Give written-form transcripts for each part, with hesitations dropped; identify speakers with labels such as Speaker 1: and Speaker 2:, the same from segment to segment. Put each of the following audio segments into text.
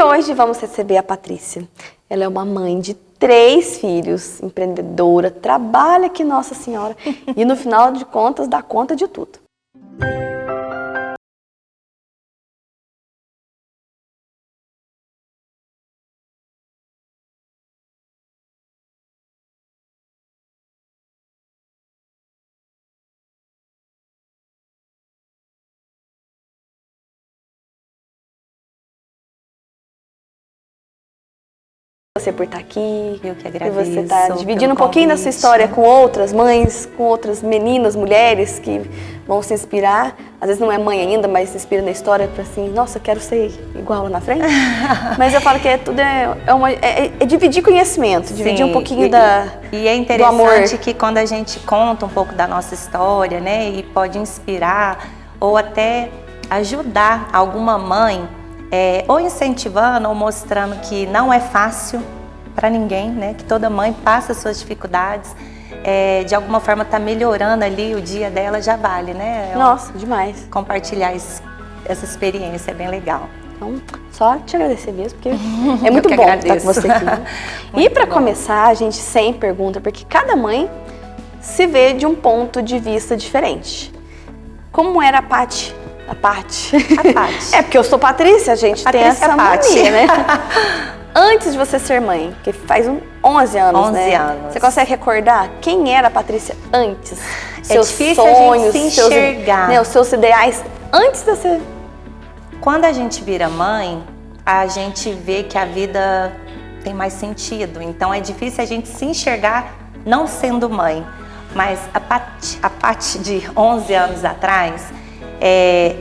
Speaker 1: hoje vamos receber a Patrícia. Ela é uma mãe de 3 filhos, empreendedora, trabalha aqui, Nossa Senhora, e no final de contas dá conta de tudo. Você por estar aqui,
Speaker 2: eu que agradeço,
Speaker 1: e você está dividindo um pouquinho da sua história com outras mães, com outras meninas, mulheres que vão se inspirar. Às vezes não é mãe ainda, mas se inspira na história para assim, nossa, eu quero ser igual lá na frente. Mas eu falo que é dividir conhecimento, dividir um pouquinho
Speaker 2: E é interessante que quando a gente conta um pouco da nossa história, né, e pode inspirar ou até ajudar alguma mãe, ou incentivando ou mostrando que não é fácil para ninguém, né? Que toda mãe passa suas dificuldades, de alguma forma tá melhorando ali o dia dela, já vale, né?
Speaker 1: Nossa, demais.
Speaker 2: Compartilhar essa experiência é bem legal.
Speaker 1: Então, só te agradecer mesmo, porque é muito bom estar com você aqui. E para começar, a gente sempre pergunta, porque cada mãe se vê de um ponto de vista diferente. Como era a Paty? A Paty. É porque eu sou Patrícia, a gente tem essa mania, né? Antes de você ser mãe, que faz 11 anos,
Speaker 2: 11
Speaker 1: né?
Speaker 2: anos.
Speaker 1: Você consegue recordar quem era a Patrícia antes? Seus
Speaker 2: difícil
Speaker 1: sonhos,
Speaker 2: a gente se enxergar.
Speaker 1: Os seus ideais antes de você...
Speaker 2: Quando a gente vira mãe, a gente vê que a vida tem mais sentido. Então é difícil a gente se enxergar não sendo mãe. Mas a Paty de 11 anos atrás...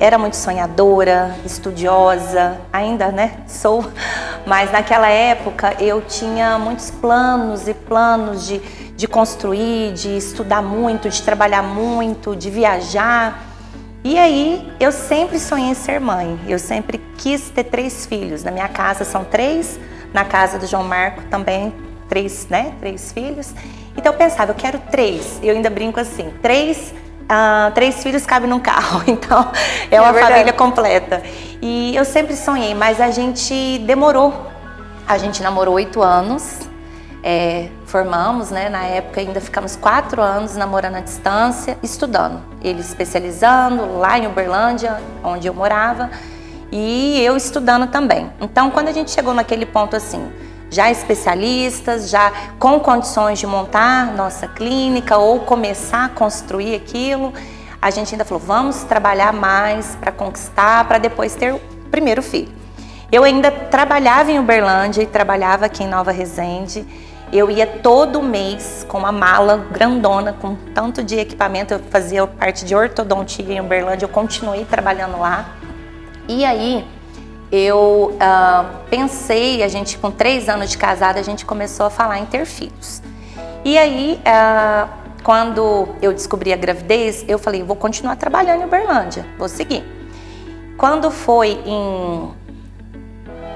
Speaker 2: era muito sonhadora, estudiosa, ainda, né, sou, mas naquela época eu tinha muitos planos e planos de construir, de estudar muito, de trabalhar muito, de viajar. E aí eu sempre sonhei em ser mãe, eu sempre quis ter 3 filhos. Na minha casa são 3, na casa do João Marco também 3, né, 3 filhos. Então eu pensava, eu quero 3, eu ainda brinco assim, 3 filhos cabem num carro, então é uma família completa. E eu sempre sonhei, mas a gente demorou. A gente namorou 8 anos, formamos, né? Na época ainda ficamos 4 anos namorando à distância, estudando. Ele especializando lá em Uberlândia, onde eu morava, e eu estudando também. Então quando a gente chegou naquele ponto assim, já especialistas, já com condições de montar nossa clínica ou começar a construir aquilo, a gente ainda falou, vamos trabalhar mais para conquistar, para depois ter o primeiro filho. Eu ainda trabalhava em Uberlândia e trabalhava aqui em Nova Resende. Eu ia todo mês com uma mala grandona, com tanto de equipamento. Eu fazia parte de ortodontia em Uberlândia, eu continuei trabalhando lá. E aí... eu pensei, a gente com 3 anos de casada, a gente começou a falar em ter filhos. E aí, quando eu descobri a gravidez, eu falei, vou continuar trabalhando em Uberlândia, vou seguir. Quando foi em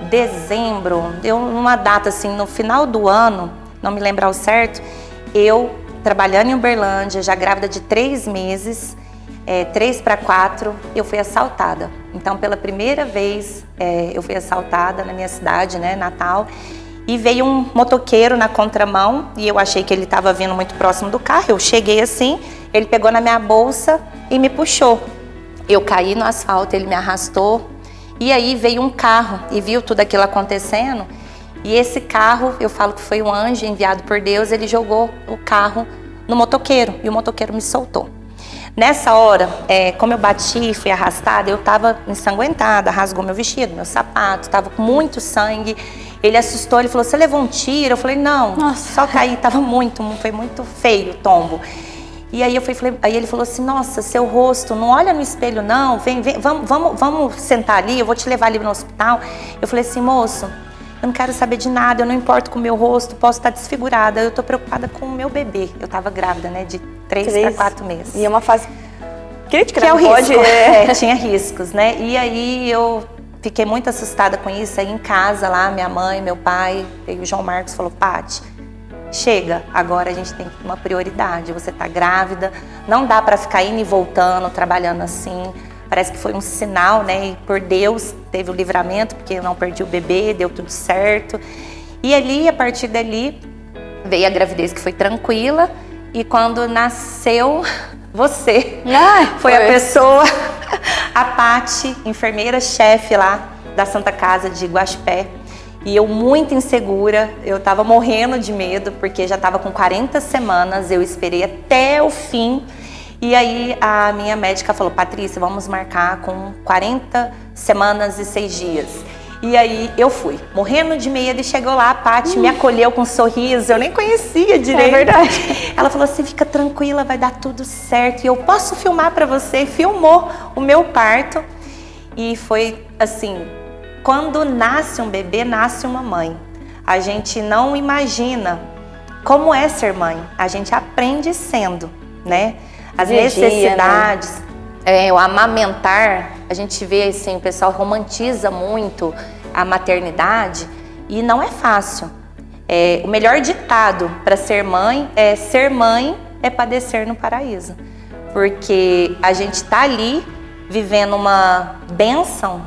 Speaker 2: dezembro, numa data assim, no final do ano, não me lembro ao certo, eu trabalhando em Uberlândia, já grávida de 3 meses, 3 para 4, eu fui assaltada. Então, pela primeira vez, eu fui assaltada na minha cidade, né, Natal, e veio um motoqueiro na contramão, e eu achei que ele estava vindo muito próximo do carro. Eu cheguei assim, ele pegou na minha bolsa e me puxou. Eu caí no asfalto, ele me arrastou, e aí veio um carro e viu tudo aquilo acontecendo, e esse carro, eu falo que foi um anjo enviado por Deus, ele jogou o carro no motoqueiro, e o motoqueiro me soltou. Nessa hora, como eu bati e fui arrastada, eu estava ensanguentada, rasgou meu vestido, meu sapato, estava com muito sangue. Ele assustou, ele falou, você levou um tiro? Eu falei, não, nossa, só caí, foi muito feio o tombo. E aí aí ele falou assim, nossa, seu rosto, não olha no espelho não, vem, vamos sentar ali, eu vou te levar ali no hospital. Eu falei assim, moço, eu não quero saber de nada, eu não importo com o meu rosto, posso estar desfigurada, eu tô preocupada com o meu bebê. Eu tava grávida, né, de 3 para 4 meses.
Speaker 1: E é uma fase crítica,
Speaker 2: que
Speaker 1: né?
Speaker 2: É o risco. Tinha riscos, né? E aí eu fiquei muito assustada com isso, aí em casa lá, minha mãe, meu pai, e o João Marcos falou, Paty, chega, agora a gente tem uma prioridade, você tá grávida, não dá para ficar indo e voltando, trabalhando assim, parece que foi um sinal, né? E por Deus teve o livramento, porque eu não perdi o bebê, deu tudo certo. E ali, a partir dali, veio a gravidez que foi tranquila. E quando nasceu, você foi a pessoa, a Paty, enfermeira-chefe lá da Santa Casa de Guaxupé. E eu muito insegura, eu tava morrendo de medo, porque já tava com 40 semanas, eu esperei até o fim. E aí a minha médica falou, Patrícia, vamos marcar com 40 semanas e 6 dias. E aí eu fui, morrendo de medo, e chegou lá, a Paty me acolheu com um sorriso, eu nem conhecia direito.
Speaker 1: É verdade.
Speaker 2: Ela falou assim, fica tranquila, vai dar tudo certo. E eu posso filmar pra você. Filmou o meu parto. E foi assim, quando nasce um bebê, nasce uma mãe. A gente não imagina como é ser mãe. A gente aprende sendo, né? As necessidades, né? O amamentar, a gente vê assim, o pessoal romantiza muito a maternidade e não é fácil. O melhor ditado para ser mãe é padecer no paraíso. Porque a gente está ali vivendo uma bênção,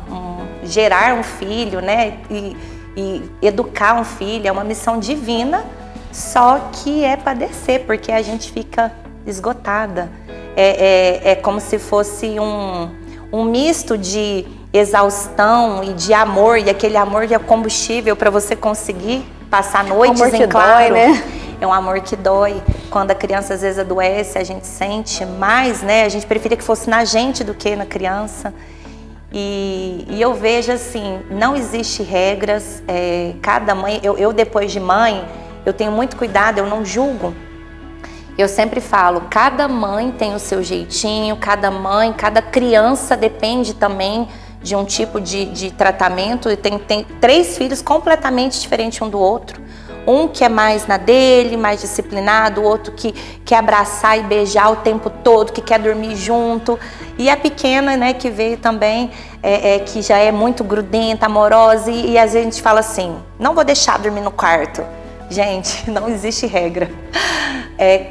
Speaker 2: gerar um filho, né? E educar um filho, é uma missão divina, só que é padecer, porque a gente fica esgotada. É como se fosse um misto de exaustão e de amor, e aquele amor que é combustível para você conseguir passar noites em claro.
Speaker 1: Dói, né?
Speaker 2: É um amor que dói. Quando a criança às vezes adoece, a gente sente mais, né? A gente preferia que fosse na gente do que na criança. E eu vejo assim, não existe regras. Cada mãe, eu depois de mãe, eu tenho muito cuidado, eu não julgo. Eu sempre falo, cada mãe tem o seu jeitinho, cada mãe, cada criança depende também de um tipo de tratamento. E tem 3 filhos completamente diferentes um do outro. Um que é mais na dele, mais disciplinado, o outro que quer abraçar e beijar o tempo todo, que quer dormir junto. E a pequena, né, que veio também, que já é muito grudenta, amorosa, e às vezes a gente fala assim, não vou deixar dormir no quarto. Gente, não existe regra.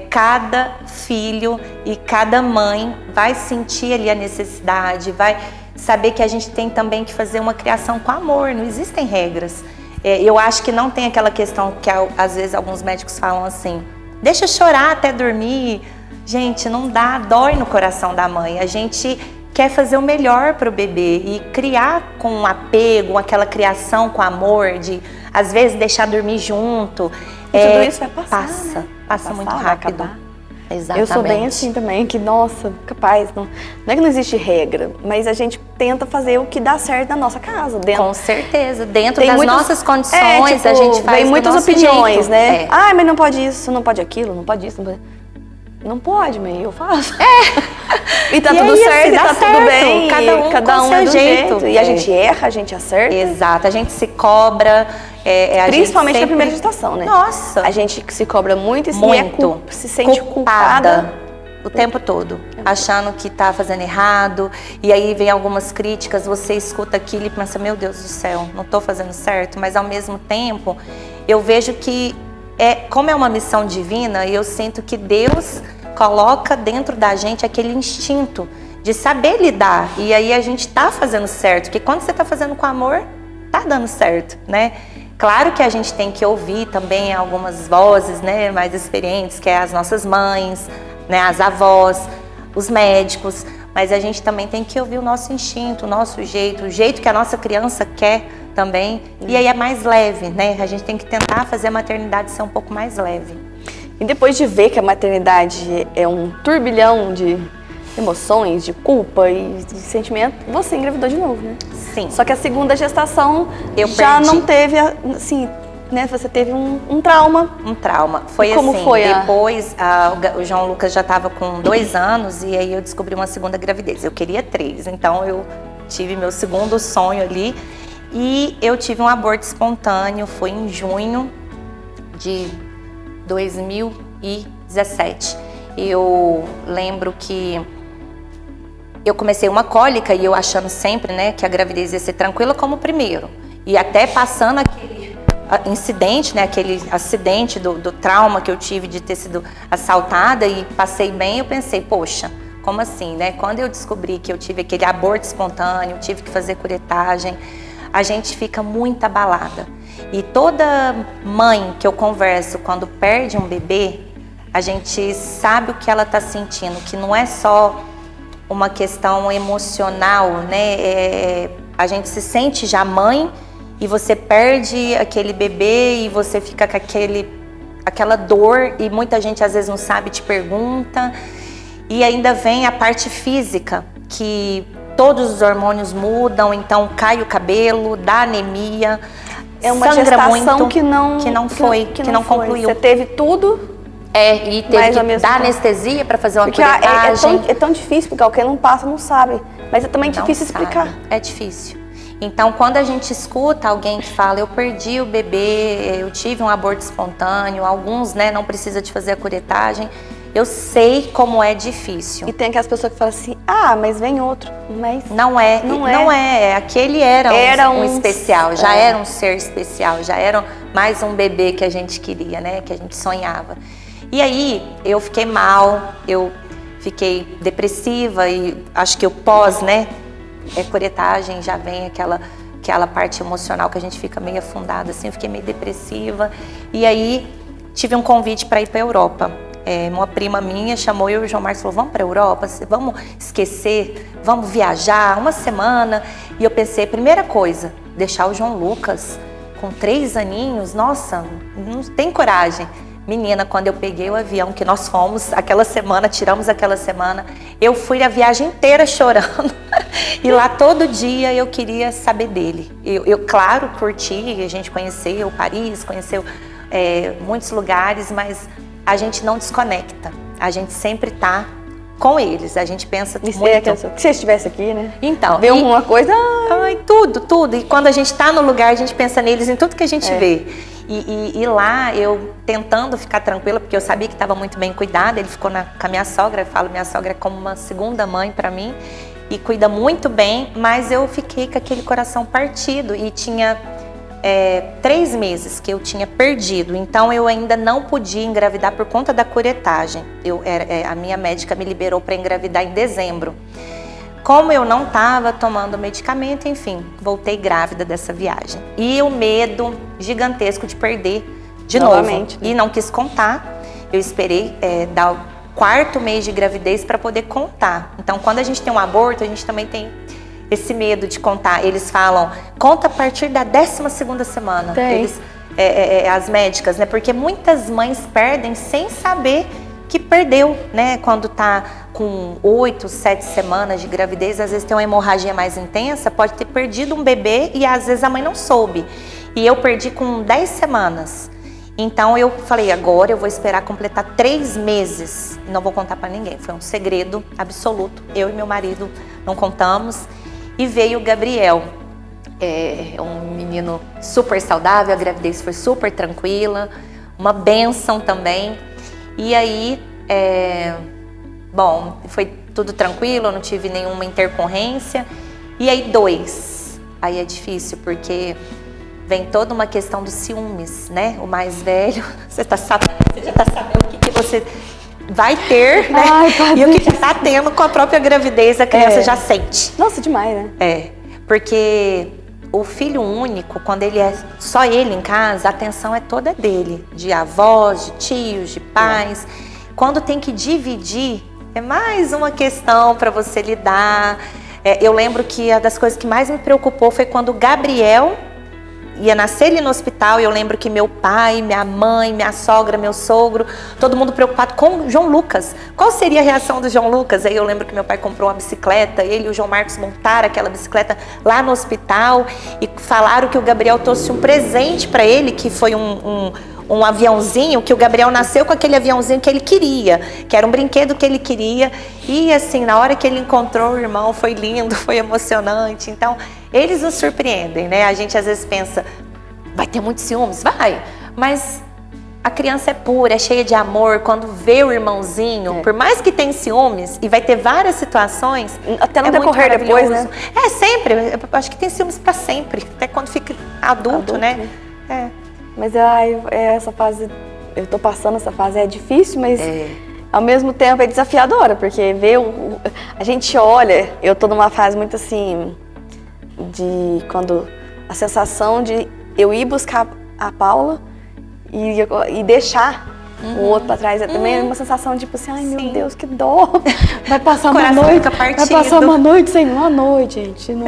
Speaker 2: Cada filho e cada mãe vai sentir ali a necessidade, vai saber que a gente tem também que fazer uma criação com amor, não existem regras. Eu acho que não tem aquela questão que às vezes alguns médicos falam assim, deixa chorar até dormir. Gente, não dá, dói no coração da mãe. A gente quer fazer o melhor para o bebê e criar com apego, aquela criação com amor, de às vezes deixar dormir junto.
Speaker 1: Tudo isso vai passar,
Speaker 2: passa muito rápido. Exatamente.
Speaker 1: Eu sou bem assim também, que nossa, capaz, não é que não existe regra, mas a gente tenta fazer o que dá certo na nossa casa.
Speaker 2: Com certeza, dentro das nossas condições, a gente faz
Speaker 1: tem muitas opiniões,
Speaker 2: jeito,
Speaker 1: né? Ah, mas não pode isso, não pode aquilo, não pode isso, não pode... Não pode, mãe, eu faço. E tá tudo certo, tá tudo bem. Cada um é do jeito. E a gente erra, a gente acerta.
Speaker 2: Exato, a gente se cobra.
Speaker 1: Principalmente na primeira gestação, né?
Speaker 2: Nossa!
Speaker 1: A gente se cobra muito e se sente
Speaker 2: culpada o tempo todo, achando que tá fazendo errado. E aí vem algumas críticas, você escuta aquilo e pensa, meu Deus do céu, não tô fazendo certo. Mas ao mesmo tempo, eu vejo que como é uma missão divina, eu sinto que Deus coloca dentro da gente aquele instinto de saber lidar. E aí a gente tá fazendo certo, porque quando você tá fazendo com amor, tá dando certo, né? Claro que a gente tem que ouvir também algumas vozes, né, mais experientes, que é as nossas mães, né, as avós, os médicos, mas a gente também tem que ouvir o nosso instinto, o nosso jeito, o jeito que a nossa criança quer também. E aí é mais leve, né? A gente tem que tentar fazer a maternidade ser um pouco mais leve.
Speaker 1: E depois de ver que a maternidade é um turbilhão de emoções, de culpa e de sentimento, você engravidou de novo, né?
Speaker 2: Sim.
Speaker 1: Só que a segunda gestação
Speaker 2: eu
Speaker 1: já
Speaker 2: perdi.
Speaker 1: Não teve, assim, né? Você teve um trauma.
Speaker 2: Um trauma. Foi
Speaker 1: como
Speaker 2: assim,
Speaker 1: foi
Speaker 2: depois o João Lucas já estava com 2 anos e aí eu descobri uma segunda gravidez. Eu queria 3, então eu tive meu segundo sonho ali e eu tive um aborto espontâneo, foi em junho de 2017. Eu lembro que eu comecei uma cólica e eu achando sempre, né, que a gravidez ia ser tranquila como o primeiro. E até passando aquele incidente, né, aquele acidente do trauma que eu tive de ter sido assaltada e passei bem, eu pensei, poxa, Como assim, né? Quando eu descobri que eu tive aquele aborto espontâneo, tive que fazer curetagem, a gente fica muito abalada. E toda mãe que eu converso quando perde um bebê, a gente sabe o que ela está sentindo, que não é só uma questão emocional, né? A gente se sente já mãe e você perde aquele bebê e você fica com aquela dor e muita gente às vezes não sabe, te pergunta. E ainda vem a parte física, que todos os hormônios mudam, então cai o cabelo, dá anemia,
Speaker 1: é uma
Speaker 2: sangra
Speaker 1: gestação
Speaker 2: muito,
Speaker 1: que não
Speaker 2: concluiu.
Speaker 1: Você teve tudo.
Speaker 2: E teve que dar anestesia para fazer uma curetagem.
Speaker 1: É tão difícil explicar, quem não passa não sabe, mas é também difícil explicar.
Speaker 2: É difícil. Então, quando a gente escuta alguém que fala, eu perdi o bebê, eu tive um aborto espontâneo, alguns, né, não precisa de fazer a curetagem, eu sei como é difícil.
Speaker 1: E tem aquelas pessoas que falam assim, mas vem outro, mas...
Speaker 2: Não é. Aquele era um especial, já era um ser especial, já era mais um bebê que a gente queria, né, que a gente sonhava. E aí, eu fiquei mal, eu fiquei depressiva e acho que o pós, né, curetagem, já vem aquela parte emocional que a gente fica meio afundada, assim, eu fiquei meio depressiva. E aí, tive um convite para ir para a Europa. Uma prima minha chamou eu e o João Marcos, falou, vamos para a Europa, vamos esquecer, vamos viajar uma semana. E eu pensei, primeira coisa, deixar o João Lucas com 3 aninhos, nossa, não tem coragem. Menina, quando eu peguei o avião que nós fomos aquela semana, tiramos aquela semana, eu fui a viagem inteira chorando. E lá todo dia eu queria saber dele. Eu claro, curti, a gente conheceu Paris, conheceu muitos lugares, mas a gente não desconecta. A gente sempre tá com eles, a gente pensa muito.
Speaker 1: Se você estivesse aqui, né?
Speaker 2: Então.
Speaker 1: Vê alguma coisa...
Speaker 2: Tudo. E quando a gente tá no lugar, a gente pensa neles em tudo que a gente vê. E lá, eu tentando ficar tranquila, porque eu sabia que estava muito bem cuidada, ele ficou com a minha sogra, eu falo, minha sogra é como uma segunda mãe para mim, e cuida muito bem, mas eu fiquei com aquele coração partido, e tinha 3 meses que eu tinha perdido, então eu ainda não podia engravidar por conta da curetagem. A minha médica me liberou para engravidar em dezembro. Como eu não estava tomando medicamento, enfim, voltei grávida dessa viagem. E o medo gigantesco de perder de
Speaker 1: novamente,
Speaker 2: novo. E não quis contar. Eu esperei dar o 4º mês de gravidez para poder contar. Então, quando a gente tem um aborto, a gente também tem esse medo de contar. Eles falam, conta a partir da 12ª semana. As médicas, né? Porque muitas mães perdem sem saber que perdeu, né? Quando tá com 8, 7 semanas de gravidez, às vezes tem uma hemorragia mais intensa, pode ter perdido um bebê e às vezes a mãe não soube. E eu perdi com 10 semanas. Então eu falei, agora eu vou esperar completar 3 meses. Não vou contar para ninguém, foi um segredo absoluto. Eu e meu marido não contamos. E veio o Gabriel. Um menino super saudável, a gravidez foi super tranquila, uma bênção também. E aí, foi tudo tranquilo, eu não tive nenhuma intercorrência. E aí 2, aí é difícil porque vem toda uma questão dos ciúmes, né? O mais velho, você já tá sabendo o que você vai ter, né? E o que já tá tendo com a própria gravidez, a criança já sente.
Speaker 1: Nossa, demais, né?
Speaker 2: Porque o filho único, quando ele é só ele em casa, a atenção é toda dele, de avós, de tios, de pais. Quando tem que dividir, é mais uma questão para você lidar. Eu lembro que uma das coisas que mais me preocupou foi quando o Gabriel ia nascer ele no hospital. Eu lembro que meu pai, minha mãe, minha sogra, meu sogro, todo mundo preocupado com o João Lucas. Qual seria a reação do João Lucas? Aí eu lembro que meu pai comprou uma bicicleta, ele e o João Marcos montaram aquela bicicleta lá no hospital e falaram que o Gabriel trouxe um presente para ele, que foi um aviãozinho, que o Gabriel nasceu com aquele aviãozinho que ele queria, que era um brinquedo que ele queria. E assim, na hora que ele encontrou o irmão, foi lindo, foi emocionante. Então, eles nos surpreendem, né? A gente às vezes pensa, vai ter muitos ciúmes? Vai! Mas a criança é pura, é cheia de amor. Quando vê o irmãozinho, por mais que tenha ciúmes, e vai ter várias situações,
Speaker 1: até no decorrer depois, né?
Speaker 2: Sempre. Eu acho que tem ciúmes para sempre, até quando fica adulto, né?
Speaker 1: Mas essa fase, eu tô passando essa fase, é difícil, mas ao mesmo tempo é desafiadora, porque a gente olha, eu tô numa fase muito assim, quando a sensação de eu ir buscar a Paula e deixar o outro pra trás, é também uma sensação tipo assim, ai meu Deus, que dó, vai passar uma noite sem uma noite, gente, não.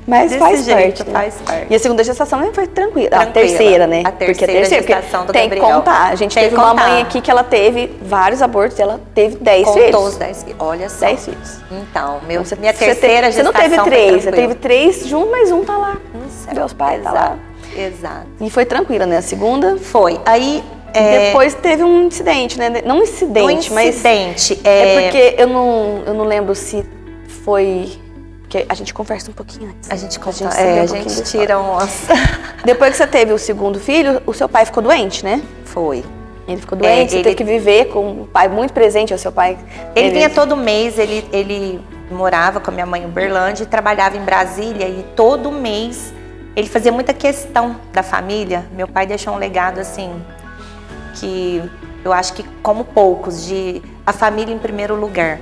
Speaker 1: Mas faz parte, né?
Speaker 2: Faz parte.
Speaker 1: E a segunda gestação foi tranquila. A terceira, né?
Speaker 2: A terceira gestação do
Speaker 1: Gabriel. Tem que contar. A gente teve uma mãe aqui que ela teve vários abortos e ela teve 10 filhos.
Speaker 2: Contou os 10 filhos. Olha só.
Speaker 1: 10 filhos.
Speaker 2: Então, minha terceira gestação
Speaker 1: você não teve 3, você teve 3 juntos, mas um tá lá. Meus pais tá lá.
Speaker 2: Exato.
Speaker 1: E foi tranquila, né? A segunda?
Speaker 2: Foi. Aí...
Speaker 1: Depois teve um incidente, né? Não um incidente, mas... É porque eu não lembro se foi... Porque a gente conversa um pouquinho antes.
Speaker 2: A gente tira umas...
Speaker 1: Depois que você teve o segundo filho, o seu pai ficou doente, né?
Speaker 2: Foi.
Speaker 1: Ele ficou doente, você teve que viver com um pai muito presente, o seu pai...
Speaker 2: Ele vinha todo mês, ele morava com a minha mãe em Uberlândia e trabalhava em Brasília, e todo mês ele fazia muita questão da família. Meu pai deixou um legado, assim, que eu acho que como poucos, de a família em primeiro lugar.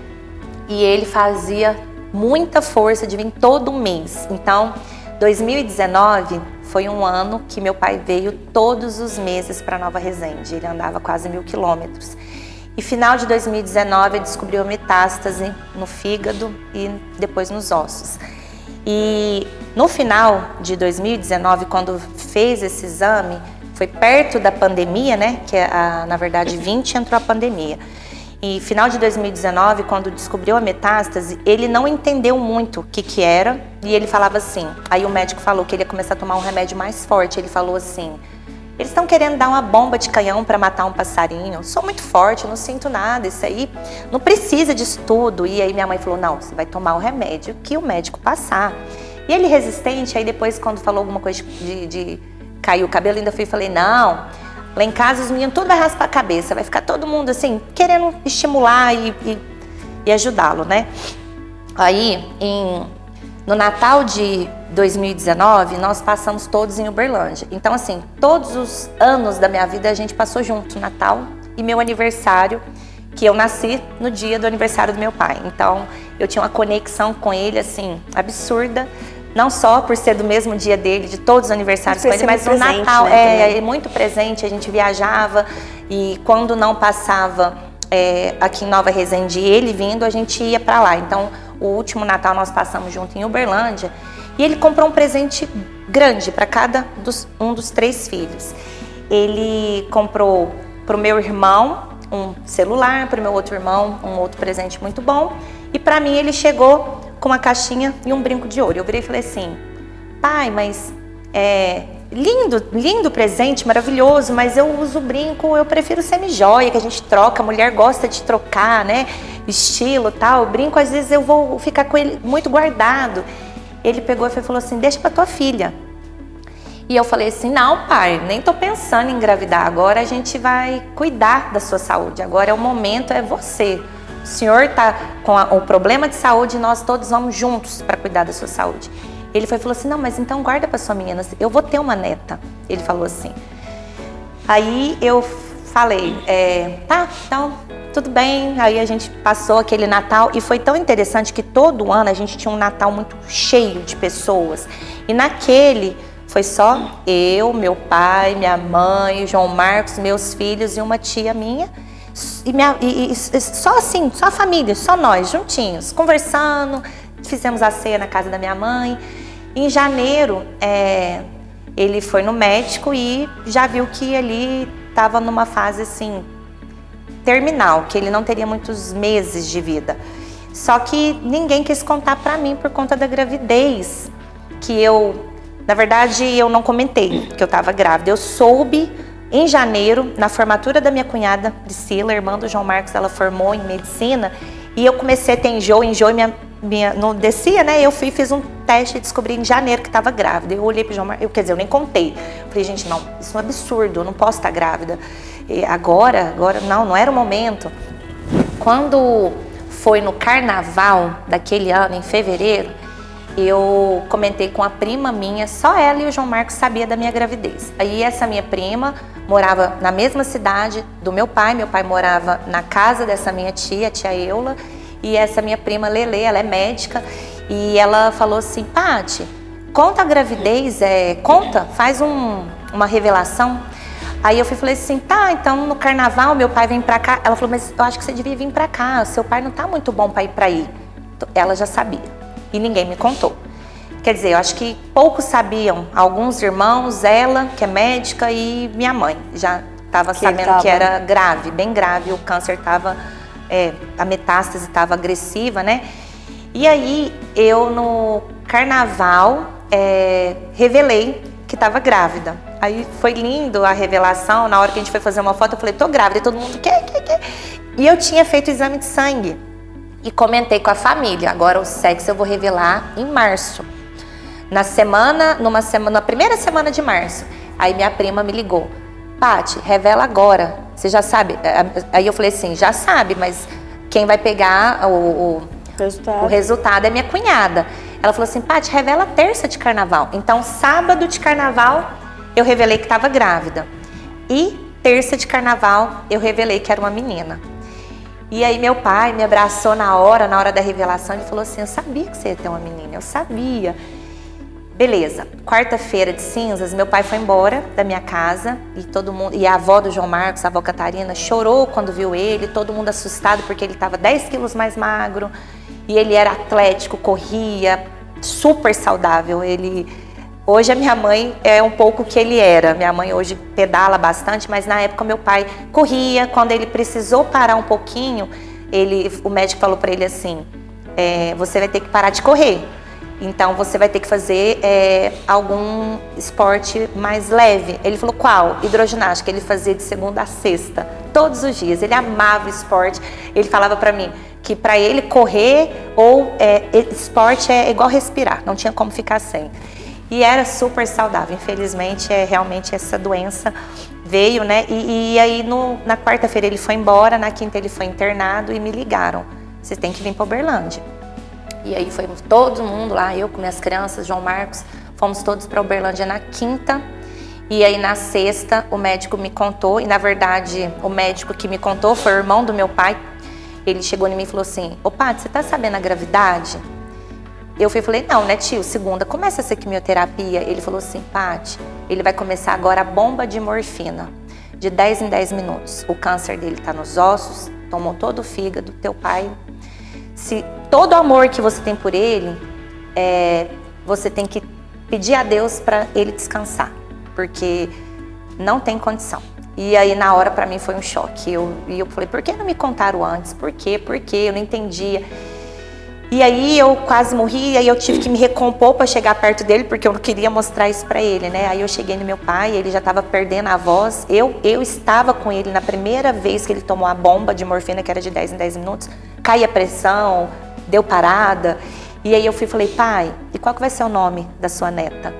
Speaker 2: E ele fazia muita força de vir todo mês. Então, 2019 foi um ano que meu pai veio todos os meses para Nova Resende. Ele andava quase 1000 quilômetros. E final de 2019 ele descobriu metástase no fígado e depois nos ossos. E no final de 2019, quando fez esse exame, foi perto da pandemia, né? Que na verdade 20 entrou a pandemia. E final de 2019, quando descobriu a metástase, ele não entendeu muito o que era. E ele falava assim, aí o médico falou que ele ia começar a tomar um remédio mais forte. Ele falou assim, eles estão querendo dar uma bomba de canhão para matar um passarinho. Eu sou muito forte, eu não sinto nada, isso aí não precisa disso tudo. E aí minha mãe falou, não, você vai tomar o remédio que o médico passar. E ele resistente, aí depois quando falou alguma coisa de cair o cabelo, ainda fui e falei, não... Lá em casa os meninos tudo vai raspar a cabeça, vai ficar todo mundo assim, querendo estimular e ajudá-lo, né? Aí, no Natal de 2019, nós passamos todos em Uberlândia. Então, assim, todos os anos da minha vida a gente passou junto, Natal e meu aniversário, que eu nasci no dia do aniversário do meu pai. Então, eu tinha uma conexão com ele, assim, absurda. Não só por ser do mesmo dia dele, de todos os aniversários com ele, mas no Natal, né, muito presente, a gente viajava e quando não passava aqui em Nova Resende, ele vindo, a gente ia pra lá. Então, o último Natal nós passamos junto em Uberlândia e ele comprou um presente grande para um dos 3 filhos. Ele comprou pro meu irmão um celular, pro meu outro irmão um outro presente muito bom e para mim ele chegou com uma caixinha e um brinco de ouro. Eu virei e falei assim, pai, mas lindo presente, maravilhoso, mas eu uso brinco, eu prefiro semi-joia, que a gente troca, a mulher gosta de trocar, né, estilo tal, o brinco às vezes eu vou ficar com ele muito guardado. Ele pegou e falou assim, deixa pra tua filha. E eu falei assim, não pai, nem tô pensando em engravidar, agora a gente vai cuidar da sua saúde, agora é o momento, é você. O senhor está com o problema de saúde e nós todos vamos juntos para cuidar da sua saúde. Ele falou assim, não, mas então guarda para sua menina, eu vou ter uma neta. Ele falou assim. Aí eu falei, tá, então tudo bem. Aí a gente passou aquele Natal e foi tão interessante que todo ano a gente tinha um Natal muito cheio de pessoas. E naquele foi só eu, meu pai, minha mãe, João Marcos, meus filhos e uma tia minha. E só assim, só a família, só nós, juntinhos, conversando, fizemos a ceia na casa da minha mãe. Em janeiro, ele foi no médico e já viu que ele estava numa fase assim, terminal, que ele não teria muitos meses de vida. Só que ninguém quis contar pra mim por conta da gravidez, que na verdade, eu não comentei que eu estava grávida. Eu soube em janeiro, na formatura da minha cunhada Priscila, irmã do João Marcos, ela formou em medicina e eu comecei a ter enjoo não descia, né? Eu fiz um teste e descobri em janeiro que estava grávida. Eu olhei para o João Marcos, quer dizer, eu nem contei. Falei, gente, não, isso é um absurdo, eu não posso estar grávida. E agora, não era o momento. Quando foi no carnaval daquele ano, em fevereiro, eu comentei com a prima minha, só ela e o João Marcos sabia da minha gravidez. Aí essa minha prima morava na mesma cidade do meu pai morava na casa dessa minha tia, a tia Eula, e essa minha prima Lelê, ela é médica, e ela falou assim, Paty, conta a gravidez, faz uma revelação. Aí eu falei assim, tá, então no carnaval meu pai vem pra cá. Ela falou, mas eu acho que você devia vir pra cá, seu pai não tá muito bom pra ir pra aí. Ela já sabia e ninguém me contou. Quer dizer, eu acho que poucos sabiam, alguns irmãos, ela que é médica e minha mãe já estava sabendo que era grave, bem grave, o câncer estava, a metástase estava agressiva, né? E aí eu no carnaval revelei que estava grávida. Aí foi lindo a revelação, na hora que a gente foi fazer uma foto eu falei, tô grávida, e todo mundo quer. E eu tinha feito exame de sangue e comentei com a família, agora o sexo eu vou revelar em março. Na primeira semana de março, aí minha prima me ligou, Paty, revela agora, você já sabe? Aí eu falei assim, já sabe, mas quem vai pegar o resultado é minha cunhada. Ela falou assim, Paty, revela terça de carnaval. Então, sábado de carnaval, eu revelei que estava grávida. E terça de carnaval, eu revelei que era uma menina. E aí meu pai me abraçou na hora da revelação, ele falou assim, eu sabia que você ia ter uma menina, eu sabia. Beleza, quarta-feira de cinzas, meu pai foi embora da minha casa e todo mundo, e a avó do João Marcos, a avó Catarina, chorou quando viu ele, todo mundo assustado porque ele estava 10 quilos mais magro e ele era atlético, corria, super saudável. Hoje a minha mãe é um pouco o que ele era, minha mãe hoje pedala bastante, mas na época meu pai corria, quando ele precisou parar um pouquinho, o médico falou para ele assim, você vai ter que parar de correr. Então você vai ter que fazer algum esporte mais leve. Ele falou, qual? Hidroginástica. Ele fazia de segunda a sexta, todos os dias. Ele amava o esporte. Ele falava pra mim que pra ele correr ou esporte é igual respirar, não tinha como ficar sem. E era super saudável. Infelizmente, realmente essa doença veio, né? E aí na quarta-feira ele foi embora, na quinta ele foi internado e me ligaram. Você tem que vir pra Uberlândia. E aí foi todo mundo lá, eu com minhas crianças, João Marcos, fomos todos para Uberlândia na quinta. E aí na sexta o médico me contou, e na verdade o médico que me contou foi o irmão do meu pai. Ele chegou em mim e falou assim, ô Paty, você tá sabendo a gravidade? Eu falei, não, né tio, segunda, começa essa quimioterapia. Ele falou assim, Paty, ele vai começar agora a bomba de morfina, de 10 em 10 minutos. O câncer dele tá nos ossos, tomou todo o fígado, teu pai... Se todo o amor que você tem por ele, você tem que pedir a Deus para ele descansar, porque não tem condição. E aí na hora para mim foi um choque. Eu falei, por que não me contaram antes? Por quê? Por quê? Eu não entendia. E aí eu quase morri, aí eu tive que me recompor para chegar perto dele, porque eu não queria mostrar isso para ele, né? Aí eu cheguei no meu pai, ele já estava perdendo a voz. Eu estava com ele na primeira vez que ele tomou a bomba de morfina, que era de 10 em 10 minutos. Cai a pressão, deu parada. E aí eu falei, pai, e qual que vai ser o nome da sua neta?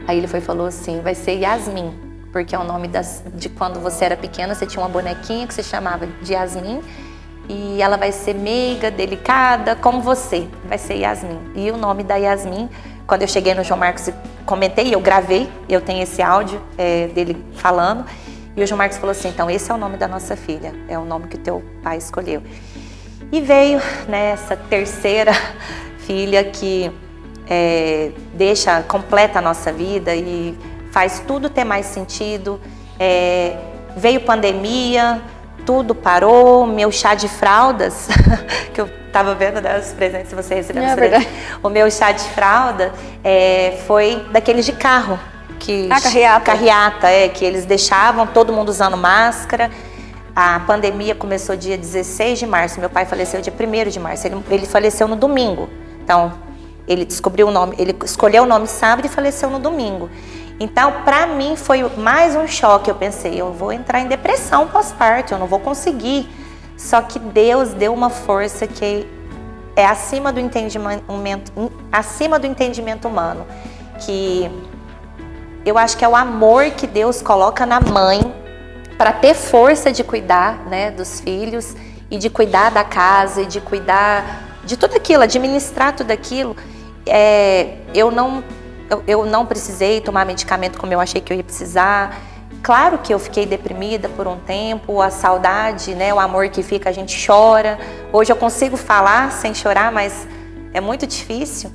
Speaker 2: Aí ele falou assim, vai ser Yasmin, porque é o nome de quando você era pequena, você tinha uma bonequinha que se chamava de Yasmin, e ela vai ser meiga, delicada, como você, vai ser Yasmin. E o nome da Yasmin, quando eu cheguei no João Marcos e comentei, eu gravei, eu tenho esse áudio dele falando, e o João Marcos falou assim, então esse é o nome da nossa filha, é o nome que o teu pai escolheu. E veio essa terceira filha que completa a nossa vida e faz tudo ter mais sentido. Veio pandemia, tudo parou, meu chá de fraldas, que eu estava vendo os presentes que você recebeu, o meu chá de fralda foi daqueles de carro. Carreata, que eles deixavam, todo mundo usando máscara. A pandemia começou dia 16 de março, meu pai faleceu dia 1º de março, ele faleceu no domingo. Então, ele descobriu o nome, ele escolheu o nome sábado e faleceu no domingo. Então, para mim, foi mais um choque. Eu pensei, eu vou entrar em depressão pós-parto, eu não vou conseguir. Só que Deus deu uma força que é acima do entendimento humano. Que eu acho que é o amor que Deus coloca na mãe para ter força de cuidar, né, dos filhos e de cuidar da casa e de cuidar de tudo aquilo, administrar tudo aquilo. eu não precisei tomar medicamento como eu achei que eu ia precisar. Claro que eu fiquei deprimida por um tempo, a saudade, né, o amor que fica, a gente chora. Hoje eu consigo falar sem chorar, mas é muito difícil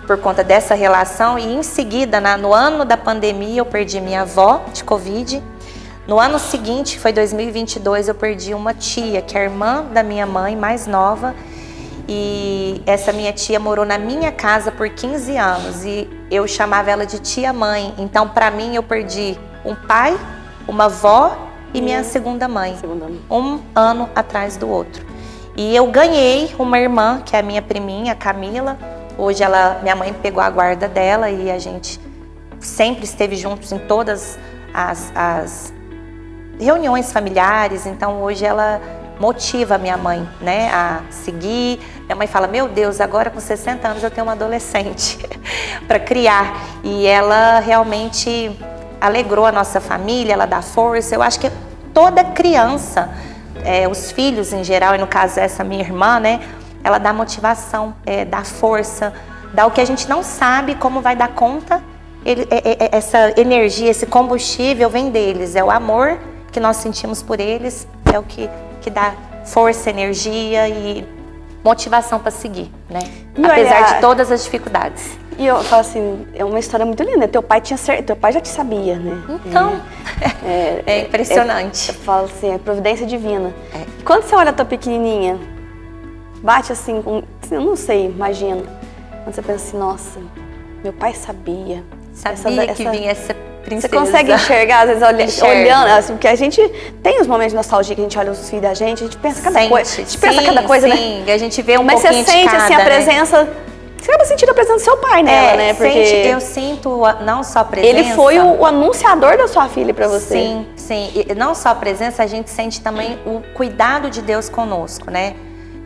Speaker 2: por conta dessa relação. E em seguida, no ano da pandemia, eu perdi minha avó de Covid. No ano seguinte, foi 2022, eu perdi uma tia, que é a irmã da minha mãe, mais nova. E essa minha tia morou na minha casa por 15 anos e eu chamava ela de tia-mãe. Então, para mim, eu perdi um pai, uma avó e minha segunda mãe, um ano atrás do outro. E eu ganhei uma irmã, que é a minha priminha, a Camila. Hoje minha mãe pegou a guarda dela e a gente sempre esteve juntos em todas as reuniões familiares. Então, hoje ela motiva a minha mãe, né, a seguir. Minha mãe fala, meu Deus, agora com 60 anos eu tenho uma adolescente para criar. E ela realmente alegrou a nossa família, ela dá força. Eu acho que toda criança, os filhos em geral, e no caso essa minha irmã, né, ela dá motivação, dá força, dá o que a gente não sabe como vai dar conta. Essa energia, esse combustível vem deles, é o amor que nós sentimos por eles, é o que dá força, energia e motivação para seguir, né? Apesar de todas as dificuldades.
Speaker 1: E eu falo assim, é uma história muito linda. Teu pai já te sabia, né?
Speaker 2: Então, é impressionante.
Speaker 1: Eu falo assim, é providência divina. E quando você olha a tua pequenininha, bate assim, eu não sei, imagino. Quando você pensa assim, nossa, meu pai sabia.
Speaker 2: Que vinha essa princesa.
Speaker 1: Você consegue enxergar, às vezes, olhando, assim, porque a gente tem os momentos de nostalgia que a gente olha os filhos da gente, a gente pensa cada coisa. A gente pensa cada coisa,
Speaker 2: né? A gente vê um
Speaker 1: pouquinho
Speaker 2: de cada,
Speaker 1: mas você sente, assim, a presença... Você acaba sentindo a presença do seu pai nela, né?
Speaker 2: Porque eu sinto não só a presença...
Speaker 1: Ele foi o anunciador da sua filha para você.
Speaker 2: Sim. E não só a presença, a gente sente também o cuidado de Deus conosco, né?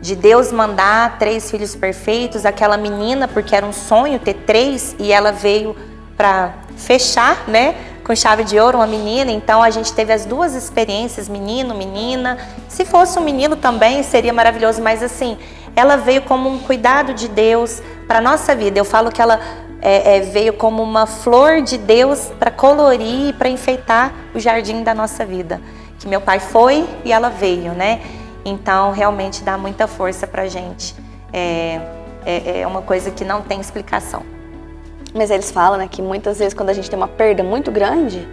Speaker 2: De Deus mandar 3 filhos perfeitos, aquela menina, porque era um sonho ter 3, e ela veio para fechar, né, com chave de ouro, uma menina. Então a gente teve as 2 experiências, menino, menina. Se fosse um menino também seria maravilhoso, mas assim, ela veio como um cuidado de Deus para nossa vida. Eu falo que ela veio como uma flor de Deus para colorir, para enfeitar o jardim da nossa vida. Que meu pai foi e ela veio, né? Então realmente dá muita força pra gente. É uma coisa que não tem explicação.
Speaker 1: Mas eles falam, né, que muitas vezes quando a gente tem uma perda muito grande,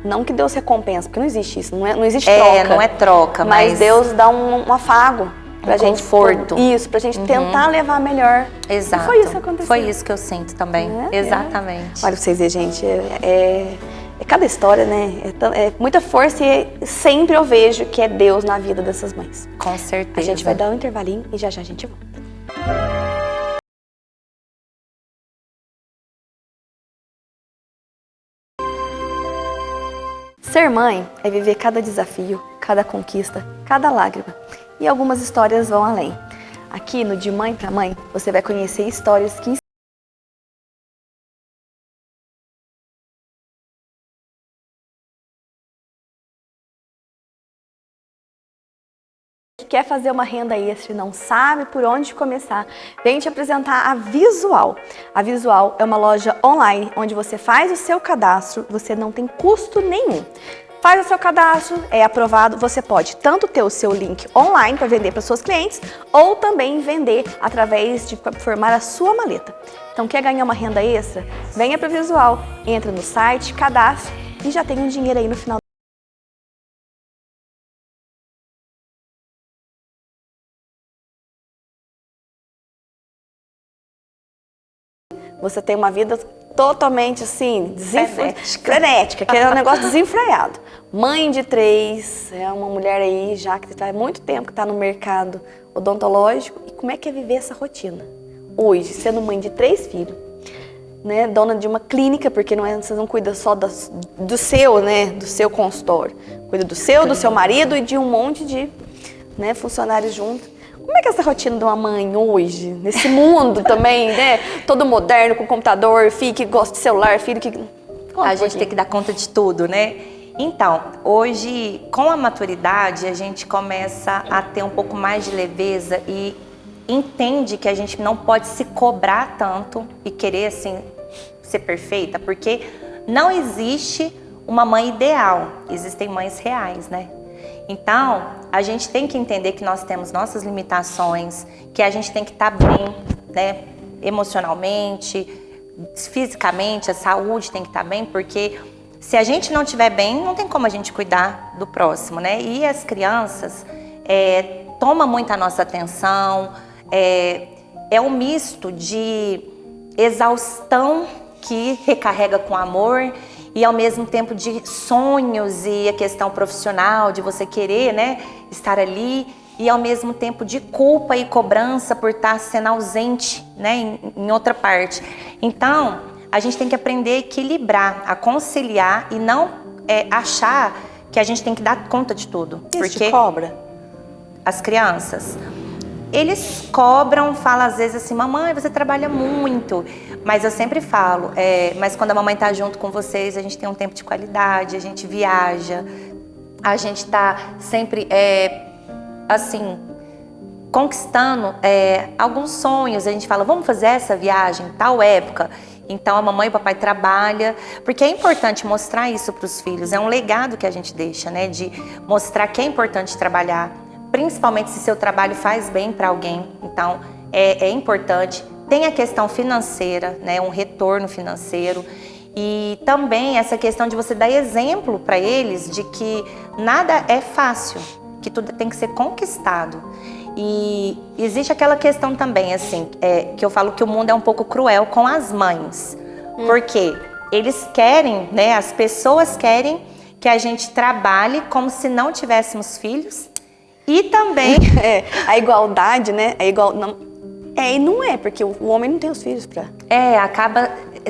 Speaker 1: não que Deus recompensa, porque não existe isso, não existe troca.
Speaker 2: Não é troca,
Speaker 1: mas Deus dá um afago pra gente.
Speaker 2: Conforto.
Speaker 1: Isso, pra gente tentar levar melhor.
Speaker 2: Exato.
Speaker 1: E foi isso que aconteceu.
Speaker 2: Foi isso que eu sinto também. Exatamente.
Speaker 1: Olha, pra vocês verem, gente, é cada história, né? É muita força e sempre eu vejo que é Deus na vida dessas mães.
Speaker 2: Com certeza.
Speaker 1: A gente vai dar um intervalinho e já a gente volta. Ser mãe é viver cada desafio, cada conquista, cada lágrima. E algumas histórias vão além. Aqui no De Mãe para Mãe, você vai conhecer histórias que quer fazer uma renda extra e não sabe por onde começar, vem te apresentar a Visual. A Visual é uma loja online onde você faz o seu cadastro, você não tem custo nenhum. Faz o seu cadastro, é aprovado, você pode tanto ter o seu link online para vender para seus clientes ou também vender através de formar a sua maleta. Então, quer ganhar uma renda extra? Venha para a Visual, entra no site, cadastre e já tem um dinheiro aí no final. Você tem uma vida totalmente assim, frenética, que é um negócio desenfreado. Mãe de 3, é uma mulher aí já que está há muito tempo que está no mercado odontológico. E como é que é viver essa rotina? Hoje, sendo mãe de 3 filhos, né, dona de uma clínica, porque você não cuida só do seu, né, do seu consultório. Cuida do seu marido e de um monte de, né, funcionários juntos. Como é que é essa rotina de uma mãe hoje, nesse mundo também, né? Todo moderno, com computador, filho que gosta de celular, filho que...
Speaker 2: A gente tem que dar conta de tudo, né? Então, hoje, com a maturidade, a gente começa a ter um pouco mais de leveza e entende que a gente não pode se cobrar tanto e querer, assim, ser perfeita, porque não existe uma mãe ideal, existem mães reais, né? Então, a gente tem que entender que nós temos nossas limitações, que a gente tem que estar bem, né? Emocionalmente, fisicamente, a saúde tem que estar bem, porque se a gente não estiver bem, não tem como a gente cuidar do próximo, né? E as crianças tomam muito a nossa atenção, é um misto de exaustão que recarrega com amor e ao mesmo tempo de sonhos e a questão profissional, de você querer, né, estar ali, e ao mesmo tempo de culpa e cobrança por estar sendo ausente, né, em outra parte. Então, a gente tem que aprender a equilibrar, a conciliar e não achar que a gente tem que dar conta de tudo.
Speaker 1: Isso
Speaker 2: porque
Speaker 1: te cobra?
Speaker 2: As crianças, eles cobram, falam às vezes assim, mamãe, você trabalha muito. Mas eu sempre falo, mas quando a mamãe tá junto com vocês, a gente tem um tempo de qualidade, a gente viaja, a gente tá sempre, assim, conquistando alguns sonhos. A gente fala, vamos fazer essa viagem em tal época. Então a mamãe e o papai trabalham, porque é importante mostrar isso para os filhos. É um legado que a gente deixa, né? De mostrar que é importante trabalhar, principalmente se seu trabalho faz bem para alguém. Então é importante. Tem a questão financeira, né? Um retorno financeiro. E também essa questão de você dar exemplo para eles de que nada é fácil, que tudo tem que ser conquistado. E existe aquela questão também, assim, que eu falo que o mundo é um pouco cruel com as mães. Porque eles querem, né, as pessoas querem que a gente trabalhe como se não tivéssemos filhos. E também...
Speaker 1: a igualdade, né? E não é, porque o homem não tem os filhos pra...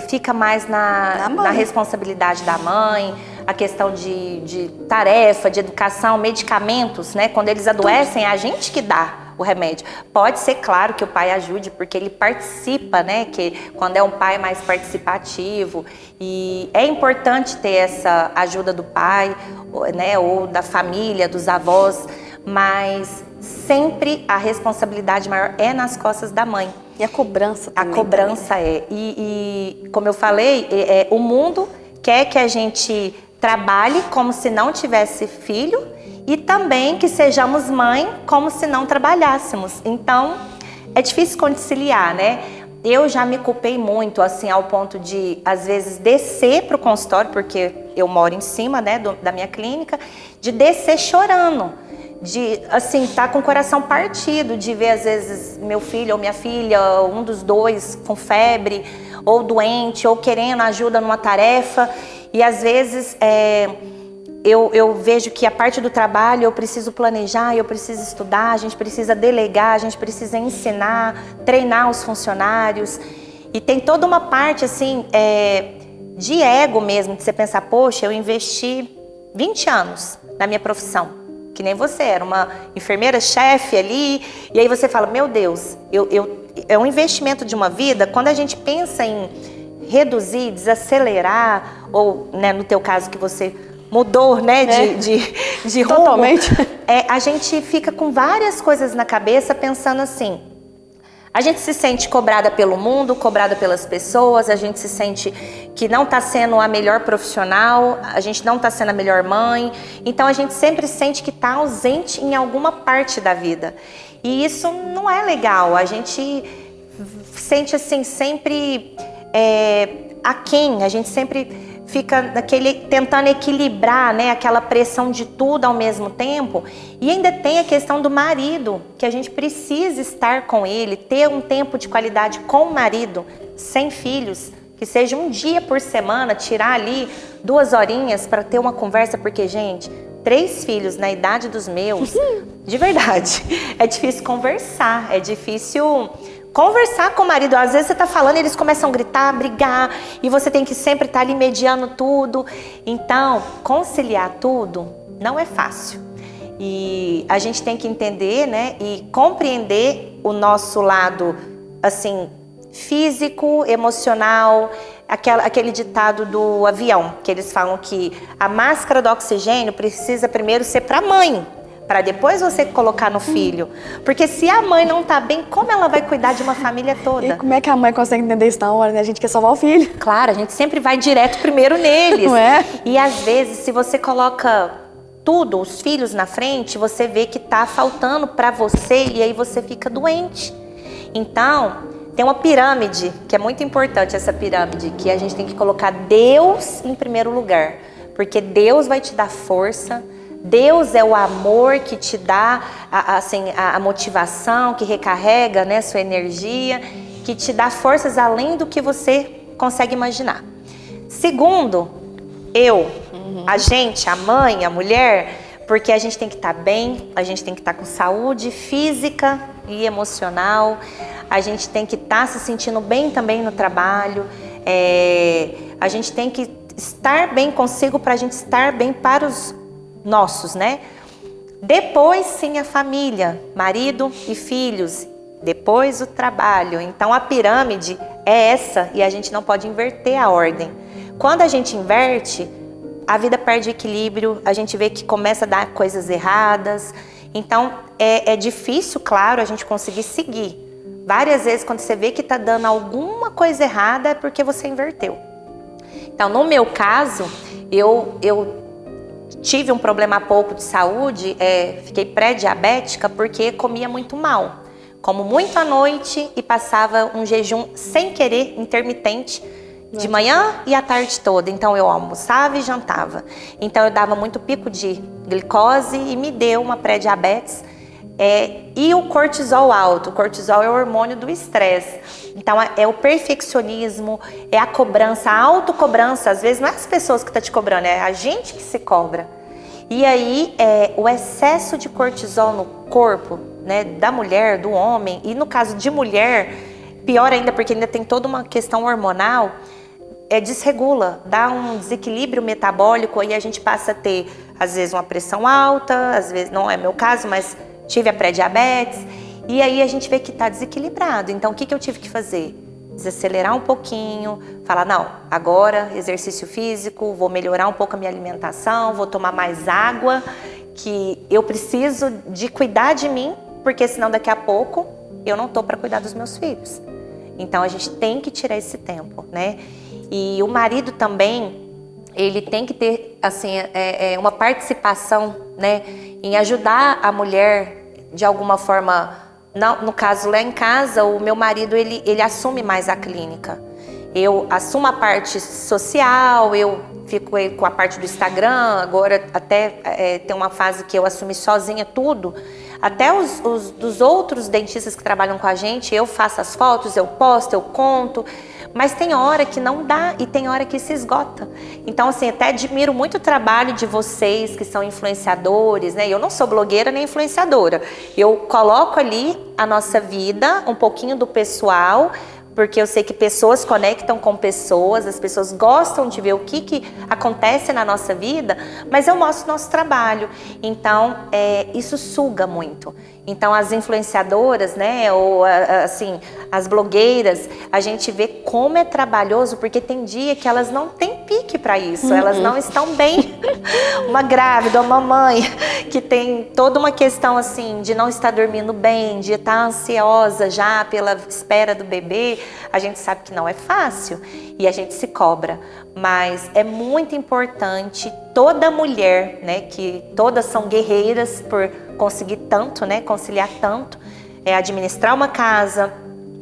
Speaker 2: fica mais na responsabilidade da mãe, a questão de tarefa, de educação, medicamentos, né? Quando eles adoecem, é a gente que dá o remédio. Pode ser, claro, que o pai ajude, porque ele participa, né? Que quando é um pai mais participativo. E é importante ter essa ajuda do pai, né? Ou da família, dos avós, mas sempre a responsabilidade maior é nas costas da mãe.
Speaker 1: E a cobrança também.
Speaker 2: A cobrança E como eu falei, o mundo quer que a gente trabalhe como se não tivesse filho e também que sejamos mãe como se não trabalhássemos. Então, é difícil conciliar, né? Eu já me culpei muito, assim, ao ponto de, às vezes, descer para o consultório, porque eu moro em cima, né, da minha clínica, de descer chorando. De, assim, tá com o coração partido, de ver, às vezes, meu filho ou minha filha, um dos dois com febre, ou doente, ou querendo ajuda numa tarefa. E, às vezes, eu vejo que a parte do trabalho eu preciso planejar, eu preciso estudar, a gente precisa delegar, a gente precisa ensinar, treinar os funcionários. E tem toda uma parte, assim, de ego mesmo, de você pensar, poxa, eu investi 20 anos na minha profissão. Que nem você, era uma enfermeira-chefe ali, e aí você fala, meu Deus, é um investimento de uma vida. Quando a gente pensa em reduzir, desacelerar, ou, né, no teu caso que você mudou, né, de rumo,
Speaker 1: totalmente.
Speaker 2: A gente fica com várias coisas na cabeça pensando assim, a gente se sente cobrada pelo mundo, cobrada pelas pessoas, a gente se sente que não está sendo a melhor profissional, a gente não está sendo a melhor mãe, então a gente sempre sente que está ausente em alguma parte da vida. E isso não é legal, a gente sente assim sempre aquém, a gente sempre fica tentando equilibrar, né, aquela pressão de tudo ao mesmo tempo. E ainda tem a questão do marido, que a gente precisa estar com ele, ter um tempo de qualidade com o marido, sem filhos, que seja um dia por semana, tirar ali 2 horinhas para ter uma conversa, porque, gente, 3 filhos na idade dos meus, de verdade, é difícil conversar, é difícil... Conversar com o marido, às vezes você tá falando e eles começam a gritar, brigar, e você tem que sempre estar ali mediando tudo. Então, conciliar tudo não é fácil. E a gente tem que entender, né, e compreender o nosso lado, assim, físico, emocional, aquele ditado do avião, que eles falam que a máscara do oxigênio precisa primeiro ser para a mãe, para depois você colocar no filho. Porque se a mãe não tá bem, como ela vai cuidar de uma família toda?
Speaker 1: E como é que a mãe consegue entender isso na hora, né? A gente quer salvar o filho.
Speaker 2: Claro, a gente sempre vai direto primeiro neles.
Speaker 1: Não é?
Speaker 2: E às vezes, se você coloca tudo, os filhos na frente, você vê que tá faltando para você e aí você fica doente. Então, tem uma pirâmide, que é muito importante essa pirâmide, que a gente tem que colocar Deus em primeiro lugar. Porque Deus vai te dar força, Deus é o amor que te dá a motivação, que recarrega, né, sua energia, que te dá forças além do que você consegue imaginar. Segundo, a gente, a mãe, a mulher, porque a gente tem que estar bem, a gente tem que estar com saúde física e emocional, a gente tem que estar se sentindo bem também no trabalho, a gente tem que estar bem consigo para a gente estar bem para os nossos, né? Depois sim a família, marido e filhos, depois o trabalho. Então a pirâmide é essa e a gente não pode inverter a ordem. Quando a gente inverte, a vida perde equilíbrio, a gente vê que começa a dar coisas erradas. Então é difícil, claro, a gente conseguir seguir. Várias vezes quando você vê que está dando alguma coisa errada é porque você inverteu. Então no meu caso, eu tive um problema há pouco de saúde, fiquei pré-diabética porque comia muito mal. Como muito à noite e passava um jejum sem querer, intermitente, de manhã e à tarde toda. Então eu almoçava e jantava. Então eu dava muito pico de glicose e me deu uma pré-diabetes. E o cortisol alto. O cortisol é o hormônio do estresse. Então é o perfeccionismo, é a cobrança, a autocobrança. Às vezes não é as pessoas que estão te cobrando, é a gente que se cobra. E aí o excesso de cortisol no corpo, né, da mulher, do homem, e no caso de mulher, pior ainda porque ainda tem toda uma questão hormonal, desregula, dá um desequilíbrio metabólico e a gente passa a ter, às vezes, uma pressão alta, às vezes, não é meu caso, mas tive a pré-diabetes, e aí a gente vê que está desequilibrado. Então, o que eu tive que fazer? Desacelerar um pouquinho, falar, não, agora exercício físico, vou melhorar um pouco a minha alimentação, vou tomar mais água, que eu preciso de cuidar de mim, porque senão daqui a pouco eu não tô para cuidar dos meus filhos. Então, a gente tem que tirar esse tempo, né? E o marido também, ele tem que ter, assim, uma participação, né, em ajudar a mulher de alguma forma. No caso, lá em casa, o meu marido, ele assume mais a clínica. Eu assumo a parte social, eu fico com a parte do Instagram, agora até tem uma fase que eu assumi sozinha tudo. Até dos outros dentistas que trabalham com a gente, eu faço as fotos, eu posto, eu conto. Mas tem hora que não dá e tem hora que se esgota. Então, assim, até admiro muito o trabalho de vocês que são influenciadores, né? Eu não sou blogueira nem influenciadora. Eu coloco ali a nossa vida, um pouquinho do pessoal, porque eu sei que pessoas conectam com pessoas, as pessoas gostam de ver o que acontece na nossa vida, mas eu mostro o nosso trabalho. Então, isso suga muito. Então, as influenciadoras, né, ou assim, as blogueiras, a gente vê como é trabalhoso, porque tem dia que elas não têm pique para isso, elas não estão bem. Uma grávida, uma mãe que tem toda uma questão assim de não estar dormindo bem, de estar ansiosa já pela espera do bebê, a gente sabe que não é fácil e a gente se cobra, mas é muito importante toda mulher, né, que todas são guerreiras por conseguir tanto, né, conciliar tanto, administrar uma casa,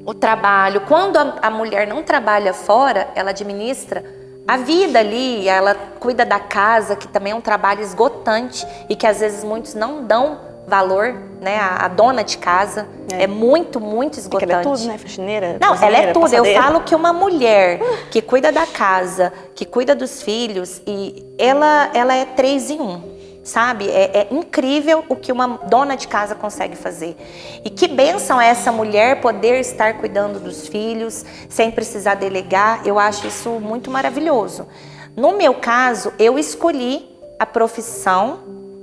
Speaker 2: o trabalho. Quando a mulher não trabalha fora, ela administra a vida ali, ela cuida da casa, que também é um trabalho esgotante e que às vezes muitos não dão valor, né? A dona de casa é muito, muito esgotante.
Speaker 1: Ela é tudo, né? Faxineira,
Speaker 2: não, ela é tudo.
Speaker 1: passadeira.
Speaker 2: Eu falo que uma mulher que cuida da casa, que cuida dos filhos, e ela é 3 em 1. Sabe? É incrível o que uma dona de casa consegue fazer. E que bênção é essa mulher poder estar cuidando dos filhos sem precisar delegar. Eu acho isso muito maravilhoso. No meu caso, eu escolhi a profissão,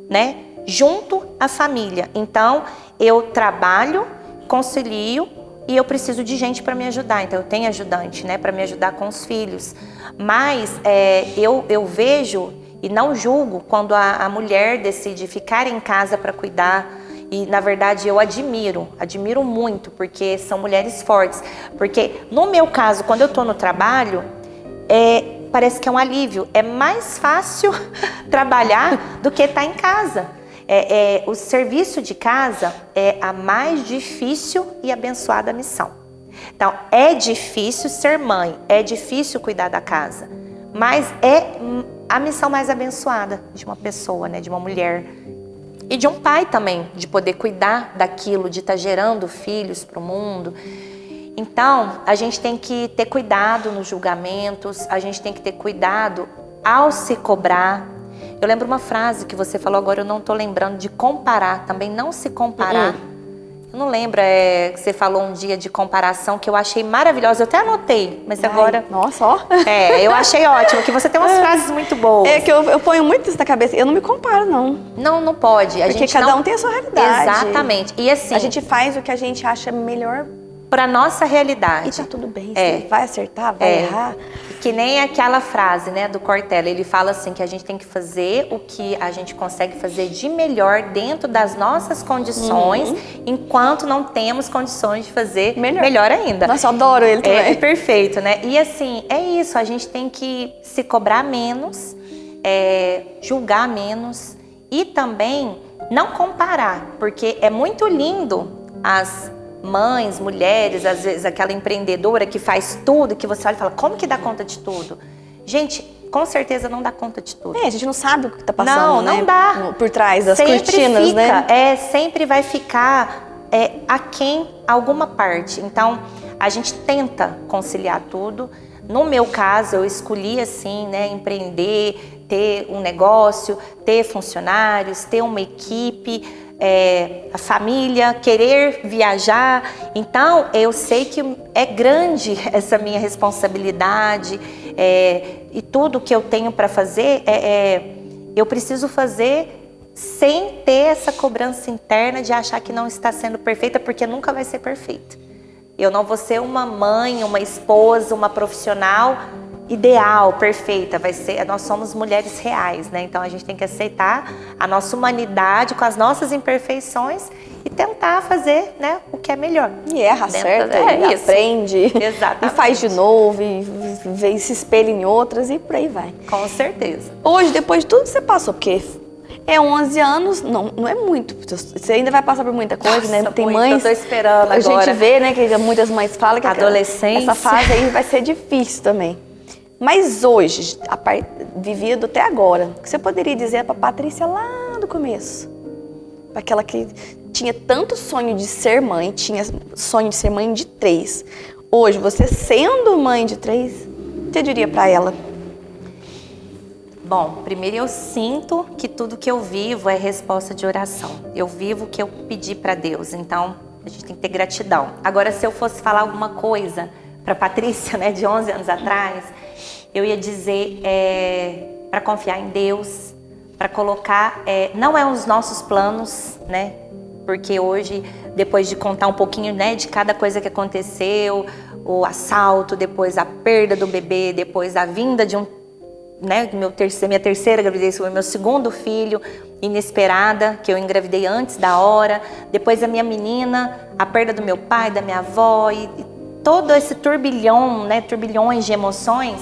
Speaker 2: né, junto à família. Então, eu trabalho, concilio e eu preciso de gente para me ajudar. Então, eu tenho ajudante, né, para me ajudar com os filhos. Mas eu vejo E não julgo quando a mulher decide ficar em casa para cuidar. E, na verdade, eu admiro muito, porque são mulheres fortes. Porque, no meu caso, quando eu estou no trabalho, parece que é um alívio. É mais fácil trabalhar do que estar em casa. O serviço de casa é a mais difícil e abençoada missão. Então, é difícil ser mãe, é difícil cuidar da casa, mas é a missão mais abençoada de uma pessoa, né, de uma mulher. E de um pai também, de poder cuidar daquilo, de estar gerando filhos para o mundo. Então, a gente tem que ter cuidado nos julgamentos, a gente tem que ter cuidado ao se cobrar. Eu lembro uma frase que você falou agora, eu não estou lembrando, de comparar, também não se comparar. Eu não lembro, que você falou um dia de comparação que eu achei maravilhosa, eu até anotei, mas agora...
Speaker 1: Nossa, ó!
Speaker 2: Eu achei ótimo, que você tem umas frases muito boas.
Speaker 1: É que eu ponho muito isso na cabeça, eu não me comparo, não.
Speaker 2: Não pode.
Speaker 1: Porque cada um tem a sua realidade.
Speaker 2: Exatamente. E assim...
Speaker 1: A gente faz o que a gente acha melhor
Speaker 2: para nossa realidade.
Speaker 1: E tá tudo bem, você vai acertar, vai errar.
Speaker 2: Que nem aquela frase, né, do Cortella, ele fala assim, que a gente tem que fazer o que a gente consegue fazer de melhor dentro das nossas condições, enquanto não temos condições de fazer melhor ainda.
Speaker 1: Nossa, eu adoro ele também.
Speaker 2: É perfeito, né? E assim, é isso, a gente tem que se cobrar menos, julgar menos e também não comparar, porque é muito lindo as mães, mulheres, às vezes aquela empreendedora que faz tudo, que você olha e fala, como que dá conta de tudo? Gente, com certeza não dá conta de tudo.
Speaker 1: A gente não sabe o que tá passando,
Speaker 2: não dá.
Speaker 1: Por trás das
Speaker 2: sempre
Speaker 1: cortinas,
Speaker 2: fica,
Speaker 1: né?
Speaker 2: Sempre vai ficar aquém alguma parte. Então, a gente tenta conciliar tudo. No meu caso, eu escolhi assim, né, empreender, ter um negócio, ter funcionários, ter uma equipe, a família, querer viajar. Então, eu sei que é grande essa minha responsabilidade, e tudo que eu tenho para fazer, eu preciso fazer sem ter essa cobrança interna de achar que não está sendo perfeita, porque nunca vai ser perfeita. Eu não vou ser uma mãe, uma esposa, uma profissional ideal, perfeita. Nós somos mulheres reais, né? Então a gente tem que aceitar a nossa humanidade com as nossas imperfeições e tentar fazer, né, o que é melhor.
Speaker 1: E erra, acerta, e aprende.
Speaker 2: Exatamente.
Speaker 1: E faz de novo, e se espelha em outras e por aí vai.
Speaker 2: Com certeza.
Speaker 1: Hoje, depois de tudo que você passou, porque 11 anos, não é muito. Você ainda vai passar por muita coisa,
Speaker 2: Nossa,
Speaker 1: né? Tem
Speaker 2: muito,
Speaker 1: mães.
Speaker 2: eu tô esperando agora.
Speaker 1: A gente vê, né, que muitas mães falam que
Speaker 2: adolescência.
Speaker 1: Essa fase aí vai ser difícil também. Mas hoje, vivido até agora, o que você poderia dizer para Patrícia lá do começo? Para aquela que tinha tanto sonho de ser mãe, tinha sonho de ser mãe de 3. Hoje, você sendo mãe de 3, você diria para ela?
Speaker 2: Bom, primeiro eu sinto que tudo que eu vivo é resposta de oração. Eu vivo o que eu pedi para Deus, então a gente tem que ter gratidão. Agora, se eu fosse falar alguma coisa para Patrícia, né, de 11 anos atrás, eu ia dizer para confiar em Deus, para colocar, não é os nossos planos, né? Porque hoje, depois de contar um pouquinho, né, de cada coisa que aconteceu, o assalto, depois a perda do bebê, depois a vinda de minha terceira gravidez foi meu segundo filho, inesperada, que eu engravidei antes da hora, depois a minha menina, a perda do meu pai, da minha avó, e todo esse turbilhão, né, turbilhões de emoções.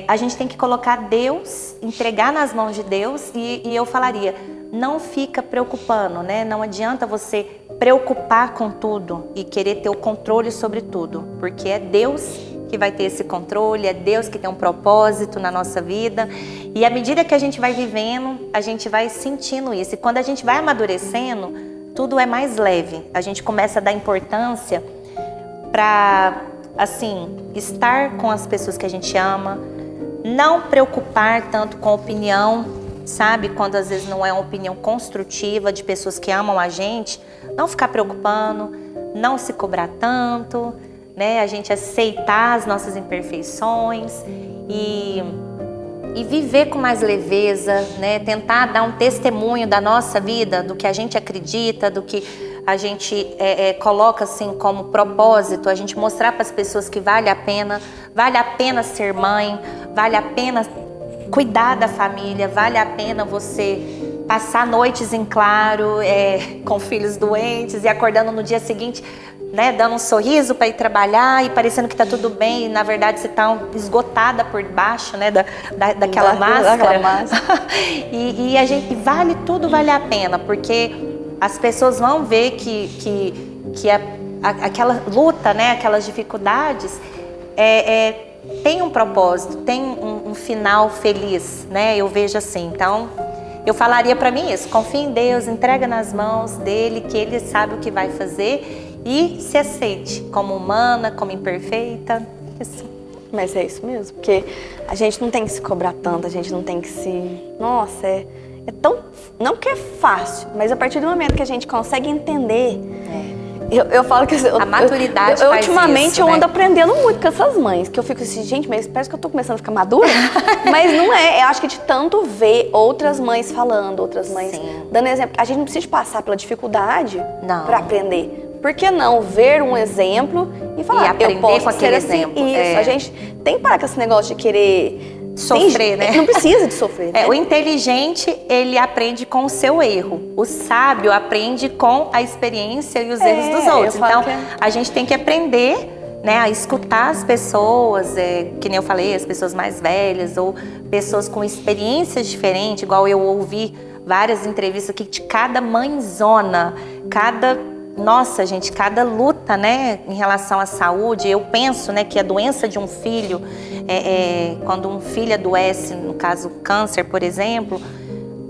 Speaker 2: A gente tem que colocar Deus, entregar nas mãos de Deus, e eu falaria, não fica preocupando, né? Não adianta você preocupar com tudo e querer ter o controle sobre tudo, porque é Deus que vai ter esse controle, é Deus que tem um propósito na nossa vida, e à medida que a gente vai vivendo, a gente vai sentindo isso, e quando a gente vai amadurecendo, tudo é mais leve, a gente começa a dar importância para, assim, estar com as pessoas que a gente ama, não preocupar tanto com a opinião, sabe? Quando às vezes não é uma opinião construtiva de pessoas que amam a gente, não ficar preocupando, não se cobrar tanto, né? A gente aceitar as nossas imperfeições e viver com mais leveza, né? Tentar dar um testemunho da nossa vida, do que a gente acredita, do que a gente coloca assim como propósito, a gente mostrar para as pessoas que vale a pena ser mãe, vale a pena cuidar da família, vale a pena você passar noites em claro, com filhos doentes e acordando no dia seguinte, né, dando um sorriso para ir trabalhar e parecendo que tá tudo bem, e na verdade você tá esgotada por baixo, né, daquela máscara. e a gente tudo vale a pena, porque as pessoas vão ver que aquela luta, né, aquelas dificuldades tem um propósito, tem um final feliz, né? Eu vejo assim. Então, eu falaria para mim isso: confia em Deus, entrega nas mãos dele, que ele sabe o que vai fazer, e se aceite como humana, como imperfeita. Isso.
Speaker 1: Mas é isso mesmo, porque a gente não tem que se cobrar tanto, a gente não tem que se... Nossa, é tão... Não que é fácil, mas a partir do momento que a gente consegue entender... Eu falo que a maturidade faz ultimamente isso, eu ando aprendendo muito com essas mães, que eu fico assim, gente, mas parece que eu tô começando a ficar madura. Mas não é, eu acho que de tanto ver outras mães falando, outras mães dando exemplo. A gente não precisa passar pela dificuldade para aprender. Por que não ver um exemplo e falar,
Speaker 2: e aprender
Speaker 1: eu posso
Speaker 2: com aquele exemplo.
Speaker 1: Isso, a gente tem que parar com esse negócio de querer...
Speaker 2: Sofrer, né?
Speaker 1: Não precisa de sofrer, né?
Speaker 2: O inteligente, ele aprende com o seu erro. O sábio aprende com a experiência e os erros dos outros. Então, a gente tem que aprender, né, a escutar as pessoas, que nem eu falei, as pessoas mais velhas ou pessoas com experiências diferentes, igual eu ouvi várias entrevistas aqui de cada mãezona, nossa, gente, cada luta, né, em relação à saúde. Eu penso, né, que a doença de um filho, quando um filho adoece, no caso câncer, por exemplo,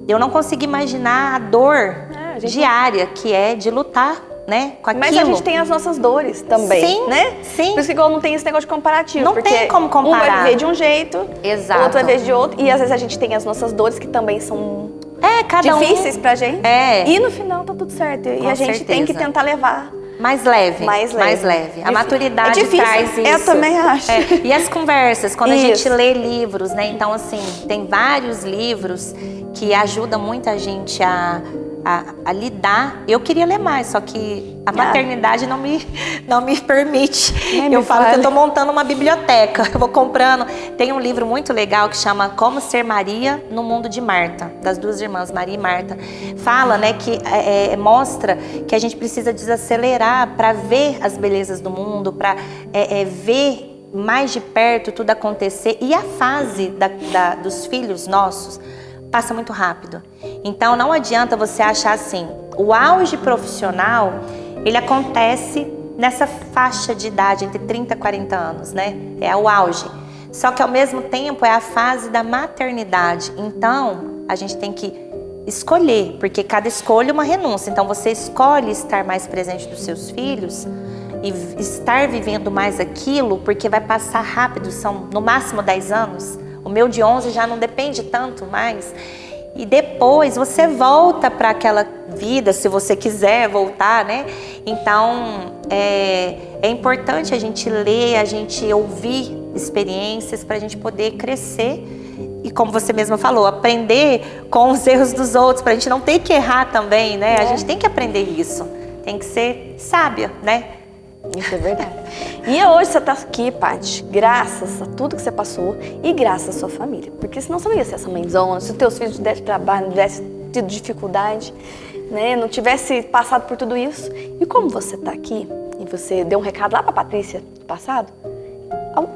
Speaker 2: eu não consigo imaginar a dor diária que é de lutar, né, com aquilo.
Speaker 1: Mas a gente tem as nossas dores também, né? Sim. Por isso que igual não tem esse negócio de comparativo.
Speaker 2: Não tem como comparar.
Speaker 1: Um vai viver de um jeito,
Speaker 2: exato,
Speaker 1: o outro vai viver de outro. E às vezes a gente tem as nossas dores que também são... difíceis pra gente. E no final tá tudo certo. E a gente tem que tentar levar
Speaker 2: mais leve. A maturidade traz isso.
Speaker 1: Eu também acho.
Speaker 2: E as conversas, quando a gente lê livros, né? Então, assim, tem vários livros que ajudam muito a gente a lidar. Eu queria ler mais, só que a maternidade não me permite. Eu falo que eu tô montando uma biblioteca. Eu vou comprando. Tem um livro muito legal que chama Como Ser Maria no Mundo de Marta, das duas irmãs, Maria e Marta. Fala, né, que mostra que a gente precisa desacelerar para ver as belezas do mundo, para ver mais de perto tudo acontecer. E a fase dos filhos nossos passa muito rápido. Então não adianta você achar assim, o auge profissional, ele acontece nessa faixa de idade entre 30 e 40 anos, né? É o auge. Só que ao mesmo tempo é a fase da maternidade. Então a gente tem que escolher, porque cada escolha é uma renúncia. Então você escolhe estar mais presente dos seus filhos e estar vivendo mais aquilo, porque vai passar rápido, são no máximo 10 anos. O meu de 11 já não depende tanto mais. E depois você volta para aquela vida, se você quiser voltar, né? Então, é importante a gente ler, a gente ouvir experiências para a gente poder crescer. E como você mesma falou, aprender com os erros dos outros, para a gente não ter que errar também, né? A gente tem que aprender isso. Tem que ser sábia, né?
Speaker 1: Isso é verdade. E hoje você está aqui, Paty, graças a tudo que você passou e graças à sua família. Porque senão você não ia ser essa mãezona, se os teus filhos tivessem trabalho, não tivessem tido dificuldade, né, não tivesse passado por tudo isso. E como você está aqui, e você deu um recado lá para a Patrícia do passado,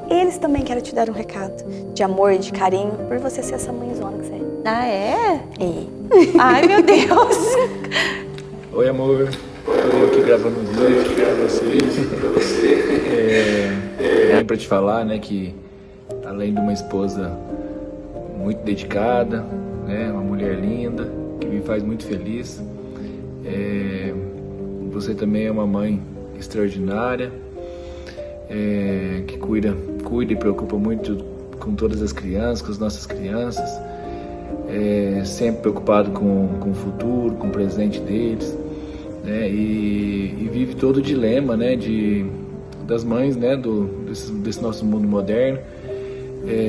Speaker 1: eles também querem te dar um recado de amor, de carinho, por você ser essa mãezona que você é.
Speaker 2: Ah, é? Ai, meu Deus.
Speaker 3: Oi, amor. Estou aqui gravando um vídeo para vocês. Vim para te falar, né, que além de uma esposa muito dedicada, né, uma mulher linda, que me faz muito feliz, você também é uma mãe extraordinária, que cuida e preocupa muito com todas as crianças, com as nossas crianças, sempre preocupado com o futuro, com o presente deles. Né, e vive todo o dilema, né, das mães, né, desse nosso mundo moderno,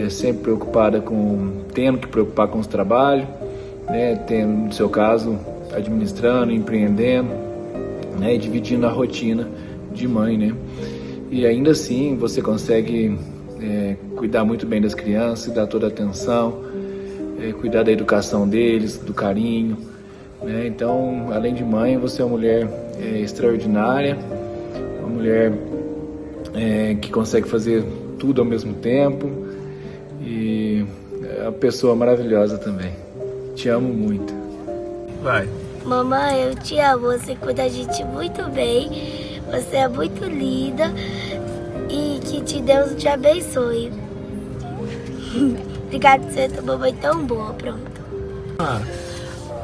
Speaker 3: sempre preocupada tendo que preocupar com os trabalhos, né, tendo, no seu caso, administrando, empreendendo, né, e dividindo a rotina de mãe, né, e ainda assim você consegue cuidar muito bem das crianças, dar toda a atenção, cuidar da educação deles, do carinho, né? Então, além de mãe, você é uma mulher extraordinária, uma mulher que consegue fazer tudo ao mesmo tempo e é uma pessoa maravilhosa também. Te amo muito. Vai.
Speaker 4: Mamãe, eu te amo, você cuida da gente muito bem, você é muito linda e que Deus te abençoe. Obrigada por ser uma mamãe tão boa, pronto.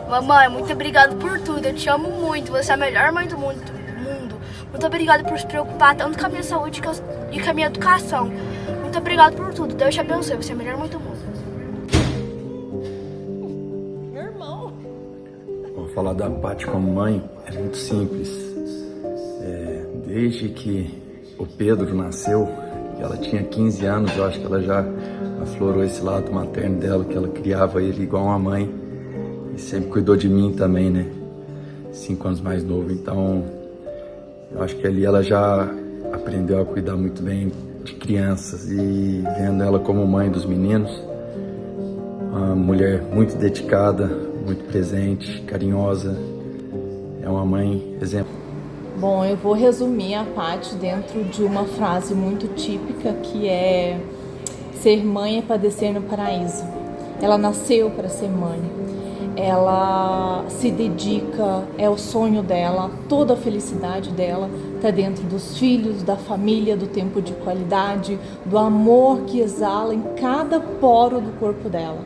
Speaker 5: Mamãe, muito obrigado por tudo, eu te amo muito, você é a melhor mãe do mundo. Muito obrigado por se preocupar tanto com a minha saúde e com a minha educação. Muito obrigado por tudo, Deus te abençoe, você é a melhor mãe do mundo.
Speaker 6: Meu irmão. Vou falar da Paty como mãe, é muito simples. Desde que o Pedro nasceu, que ela tinha 15 anos, eu acho que ela já aflorou esse lado materno dela, que ela criava ele igual uma mãe e sempre cuidou de mim também, né? 5 anos mais novo, então eu acho que ali ela já aprendeu a cuidar muito bem de crianças e vendo ela como mãe dos meninos, uma mulher muito dedicada, muito presente, carinhosa, é uma mãe exemplo.
Speaker 7: Bom, eu vou resumir a Paty dentro de uma frase muito típica que é: ser mãe é padecer no paraíso. Ela nasceu para ser mãe. Ela se dedica, é o sonho dela, toda a felicidade dela está dentro dos filhos, da família, do tempo de qualidade, do amor que exala em cada poro do corpo dela.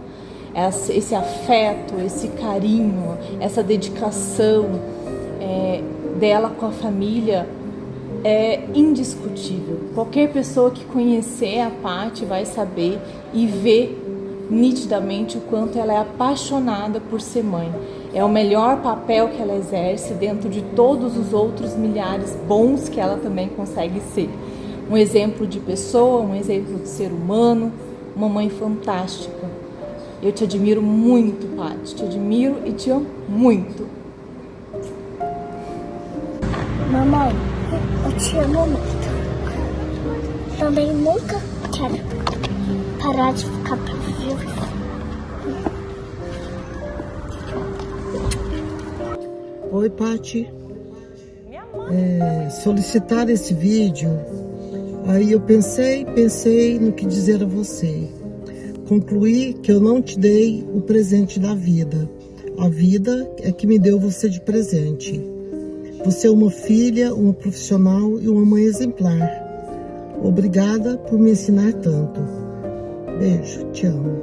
Speaker 7: Esse afeto, esse carinho, essa dedicação dela com a família é indiscutível. Qualquer pessoa que conhecer a Paty vai saber e ver nitidamente o quanto ela é apaixonada por ser mãe. É o melhor papel que ela exerce dentro de todos os outros milhares bons que ela também consegue ser. Um exemplo de pessoa, um exemplo de ser humano, uma mãe fantástica. Eu te admiro muito, Paty. Te admiro e te amo muito.
Speaker 4: Mamãe, eu te amo muito. Também nunca quero parar de ficar pra você.
Speaker 8: Oi, Paty. Solicitar esse vídeo, aí eu pensei no que dizer a você. Concluí que eu não te dei o presente da vida. A vida é que me deu você de presente. Você é uma filha, uma profissional e uma mãe exemplar. Obrigada por me ensinar tanto. Beijo, te amo.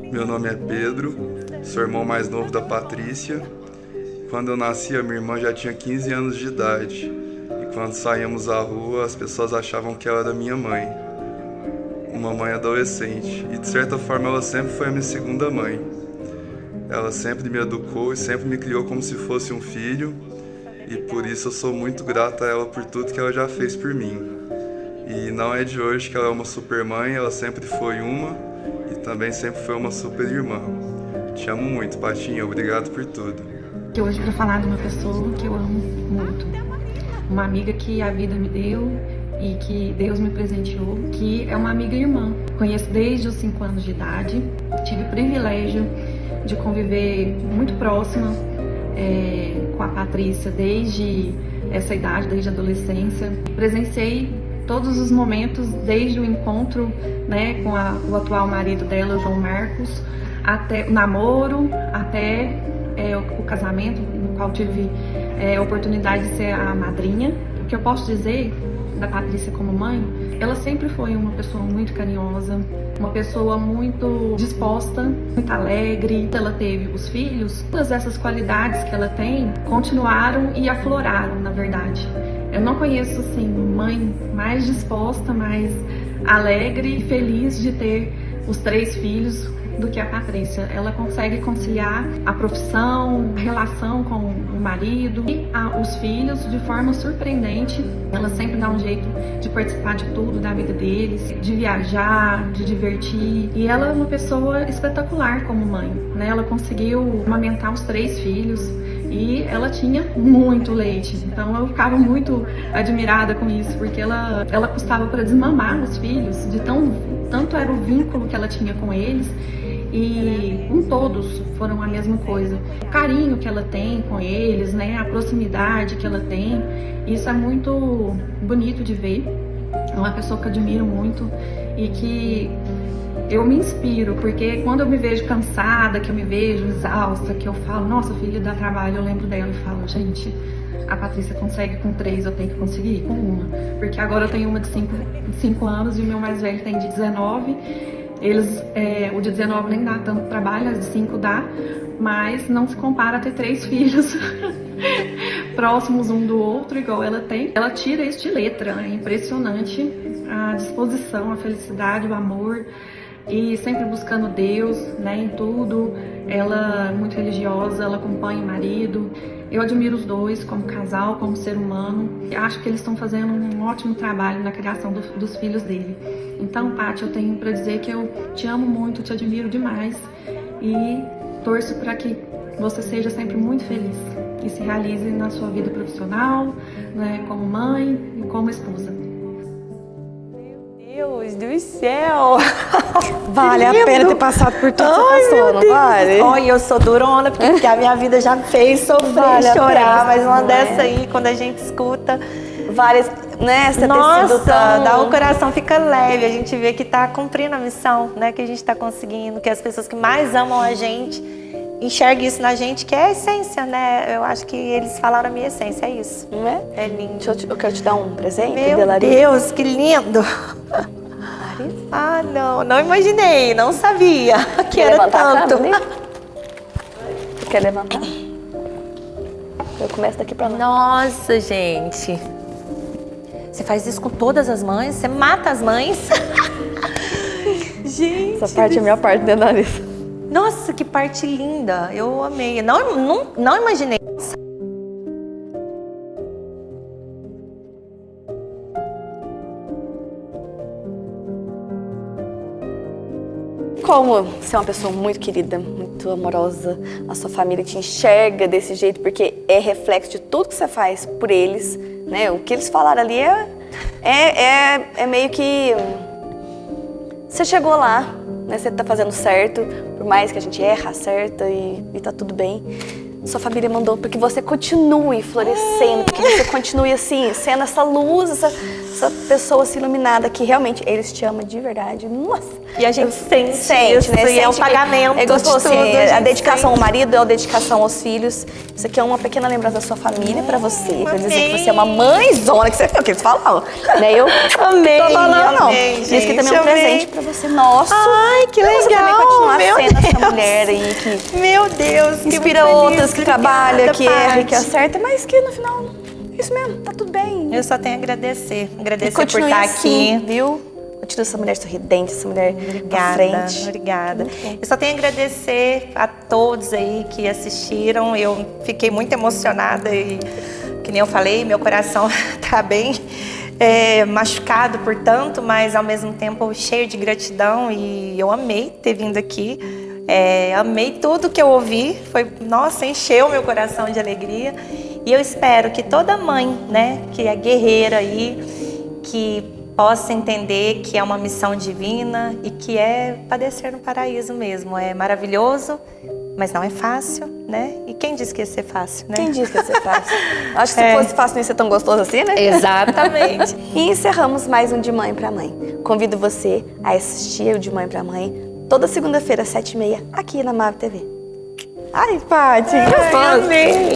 Speaker 9: Meu nome é Pedro, sou irmão mais novo da Patrícia. Quando eu nasci, a minha irmã já tinha 15 anos de idade. E quando saíamos à rua, as pessoas achavam que ela era minha mãe. Uma mãe adolescente. E de certa forma ela sempre foi a minha segunda mãe. Ela sempre me educou e sempre me criou como se fosse um filho. E por isso eu sou muito grato a ela por tudo que ela já fez por mim. E não é de hoje que ela é uma super mãe, ela sempre foi uma e também sempre foi uma super irmã. Te amo muito, Patinha, obrigado por tudo.
Speaker 10: Que hoje para falar de uma pessoa que eu amo muito, uma amiga que a vida me deu e que Deus me presenteou, que é uma amiga e irmã. Conheço desde os 5 anos de idade, tive o privilégio de conviver muito próxima com a Patrícia desde essa idade, desde a adolescência. Presenciei todos os momentos, desde o encontro, né, com o atual marido dela, João Marcos, até o namoro, até o casamento, no qual tive a oportunidade de ser a madrinha. O que eu posso dizer da Patrícia como mãe, ela sempre foi uma pessoa muito carinhosa, uma pessoa muito disposta, muito alegre. Ela teve os filhos, todas essas qualidades que ela tem continuaram e afloraram, na verdade. Eu não conheço, assim, mãe mais disposta, mais alegre e feliz de ter os 3 filhos do que a Patrícia. Ela consegue conciliar a profissão, a relação com o marido e os filhos de forma surpreendente. Ela sempre dá um jeito de participar de tudo da vida deles, de viajar, de divertir. E ela é uma pessoa espetacular como mãe, né? Ela conseguiu amamentar os 3 filhos e ela tinha muito leite. Então eu ficava muito admirada com isso, porque ela custava para desmamar os filhos, de tanto era o vínculo que ela tinha com eles. e todos foram a mesma coisa. O carinho que ela tem com eles, né? A proximidade que ela tem, isso é muito bonito de ver. É uma pessoa que eu admiro muito e que eu me inspiro, porque quando eu me vejo cansada, que eu me vejo exausta, que eu falo, nossa, filha, dá trabalho, eu lembro dela e falo, gente, a Patrícia consegue com 3, eu tenho que conseguir com uma. Porque agora eu tenho uma de 5 anos e o meu mais velho tem de 19. O de 19 nem dá tanto trabalho, as de 5 dá, mas não se compara a ter 3 filhos próximos um do outro, igual ela tem. Ela tira isso de letra, é impressionante a disposição, a felicidade, o amor, e sempre buscando Deus, né, em tudo. Ela é muito religiosa, ela acompanha o marido. Eu admiro os dois como casal, como ser humano. Acho que eles estão fazendo um ótimo trabalho na criação dos filhos dele. Então, Paty, eu tenho para dizer que eu te amo muito, te admiro demais e torço para que você seja sempre muito feliz e se realize na sua vida profissional, né, como mãe e como esposa.
Speaker 2: Meu Deus do céu!
Speaker 1: Vale a pena ter passado por tudo que você passou, não vale?
Speaker 2: Olha, eu sou durona, porque a minha vida já fez sofrer,
Speaker 1: Vale
Speaker 2: chorar, mas uma
Speaker 1: não
Speaker 2: dessa
Speaker 1: é?
Speaker 2: aí, quando a gente escuta,
Speaker 1: Várias, né? Você ter
Speaker 2: nossa,
Speaker 1: sido tão...
Speaker 2: dá o coração fica leve, a gente vê que tá cumprindo a missão, né, que a gente tá conseguindo, que as pessoas que mais amam a gente enxerguem isso na gente, que é a essência, né? Eu acho que eles falaram a minha essência, é isso.
Speaker 1: Não é?
Speaker 2: É lindo.
Speaker 1: Eu quero te dar um presente,
Speaker 2: Meu
Speaker 1: Delari.
Speaker 2: Deus, que lindo! Ah, não imaginei, não sabia que
Speaker 1: Quer
Speaker 2: era
Speaker 1: levantar
Speaker 2: tanto.
Speaker 1: a cama ali? Você quer levantar? Eu começo daqui pra lá.
Speaker 2: Nossa, gente. Você faz isso com todas as mães? Você mata as mães? Gente.
Speaker 1: Essa parte é a minha parte dentro da nariz.
Speaker 2: Nossa, que parte linda. Eu amei. Não imaginei.
Speaker 1: Como você é uma pessoa muito querida, muito amorosa, a sua família te enxerga desse jeito porque é reflexo de tudo que você faz por eles, né? O que eles falaram ali é meio que você chegou lá, né? Você tá fazendo certo, por mais que a gente erra, acerta e tá tudo bem. Sua família mandou para que você continue florescendo, para que você continue assim, sendo essa luz, essa pessoa assim, iluminada, que realmente eles te amam de verdade. Nossa!
Speaker 2: E a gente sente isso,
Speaker 1: né?
Speaker 2: E é o pagamento
Speaker 1: é gostoso,
Speaker 2: de tudo.
Speaker 1: Assim, a dedicação ao
Speaker 2: sente.
Speaker 1: marido, a dedicação aos filhos. Isso aqui é uma pequena lembrança da sua família para você, para dizer
Speaker 2: amei.
Speaker 1: que você é uma mãezona, que você é o que eles falavam, né? Eu
Speaker 2: Amei,
Speaker 1: tô falando, não.
Speaker 2: amei,
Speaker 1: Isso aqui
Speaker 2: gente,
Speaker 1: também é um
Speaker 2: amei.
Speaker 1: presente para você, nosso.
Speaker 2: Ai, que
Speaker 1: pra
Speaker 2: legal!
Speaker 1: você também continuar
Speaker 2: Meu
Speaker 1: sendo essa
Speaker 2: Deus.
Speaker 1: mulher aí que
Speaker 2: Meu Deus, que
Speaker 1: inspira
Speaker 2: muito
Speaker 1: outras,
Speaker 2: feliz.
Speaker 1: que
Speaker 2: Obrigada,
Speaker 1: trabalha, que erra,
Speaker 2: Paty.
Speaker 1: que acerta, mas que no final, é isso mesmo, tá tudo bem.
Speaker 2: Eu só tenho a agradecer.
Speaker 1: E
Speaker 2: Agradecer por
Speaker 1: continue
Speaker 2: estar
Speaker 1: assim,
Speaker 2: aqui.
Speaker 1: viu? Continua essa mulher sorridente, essa mulher pra
Speaker 2: Obrigada,
Speaker 1: frente.
Speaker 2: obrigada. Eu só tenho a agradecer a todos aí que assistiram. Eu fiquei muito emocionada e, que nem eu falei, meu coração tá bem machucado por tanto, mas ao mesmo tempo cheio de gratidão e eu amei ter vindo aqui. Amei tudo que eu ouvi, nossa, encheu meu coração de alegria. E eu espero que toda mãe, né, que é guerreira aí, que possa entender que é uma missão divina e que é padecer no paraíso mesmo. É maravilhoso, mas não é fácil, né? E quem disse que ia ser fácil, né?
Speaker 1: Quem disse que ia ser fácil? Acho que se fosse fácil não ia ser tão gostoso assim, né?
Speaker 2: Exatamente.
Speaker 1: E encerramos mais um De Mãe pra Mãe. Convido você a assistir o De Mãe pra Mãe toda segunda-feira, às 7h30, aqui na MAV TV. Ai, Paty, que gostoso!
Speaker 2: Amei.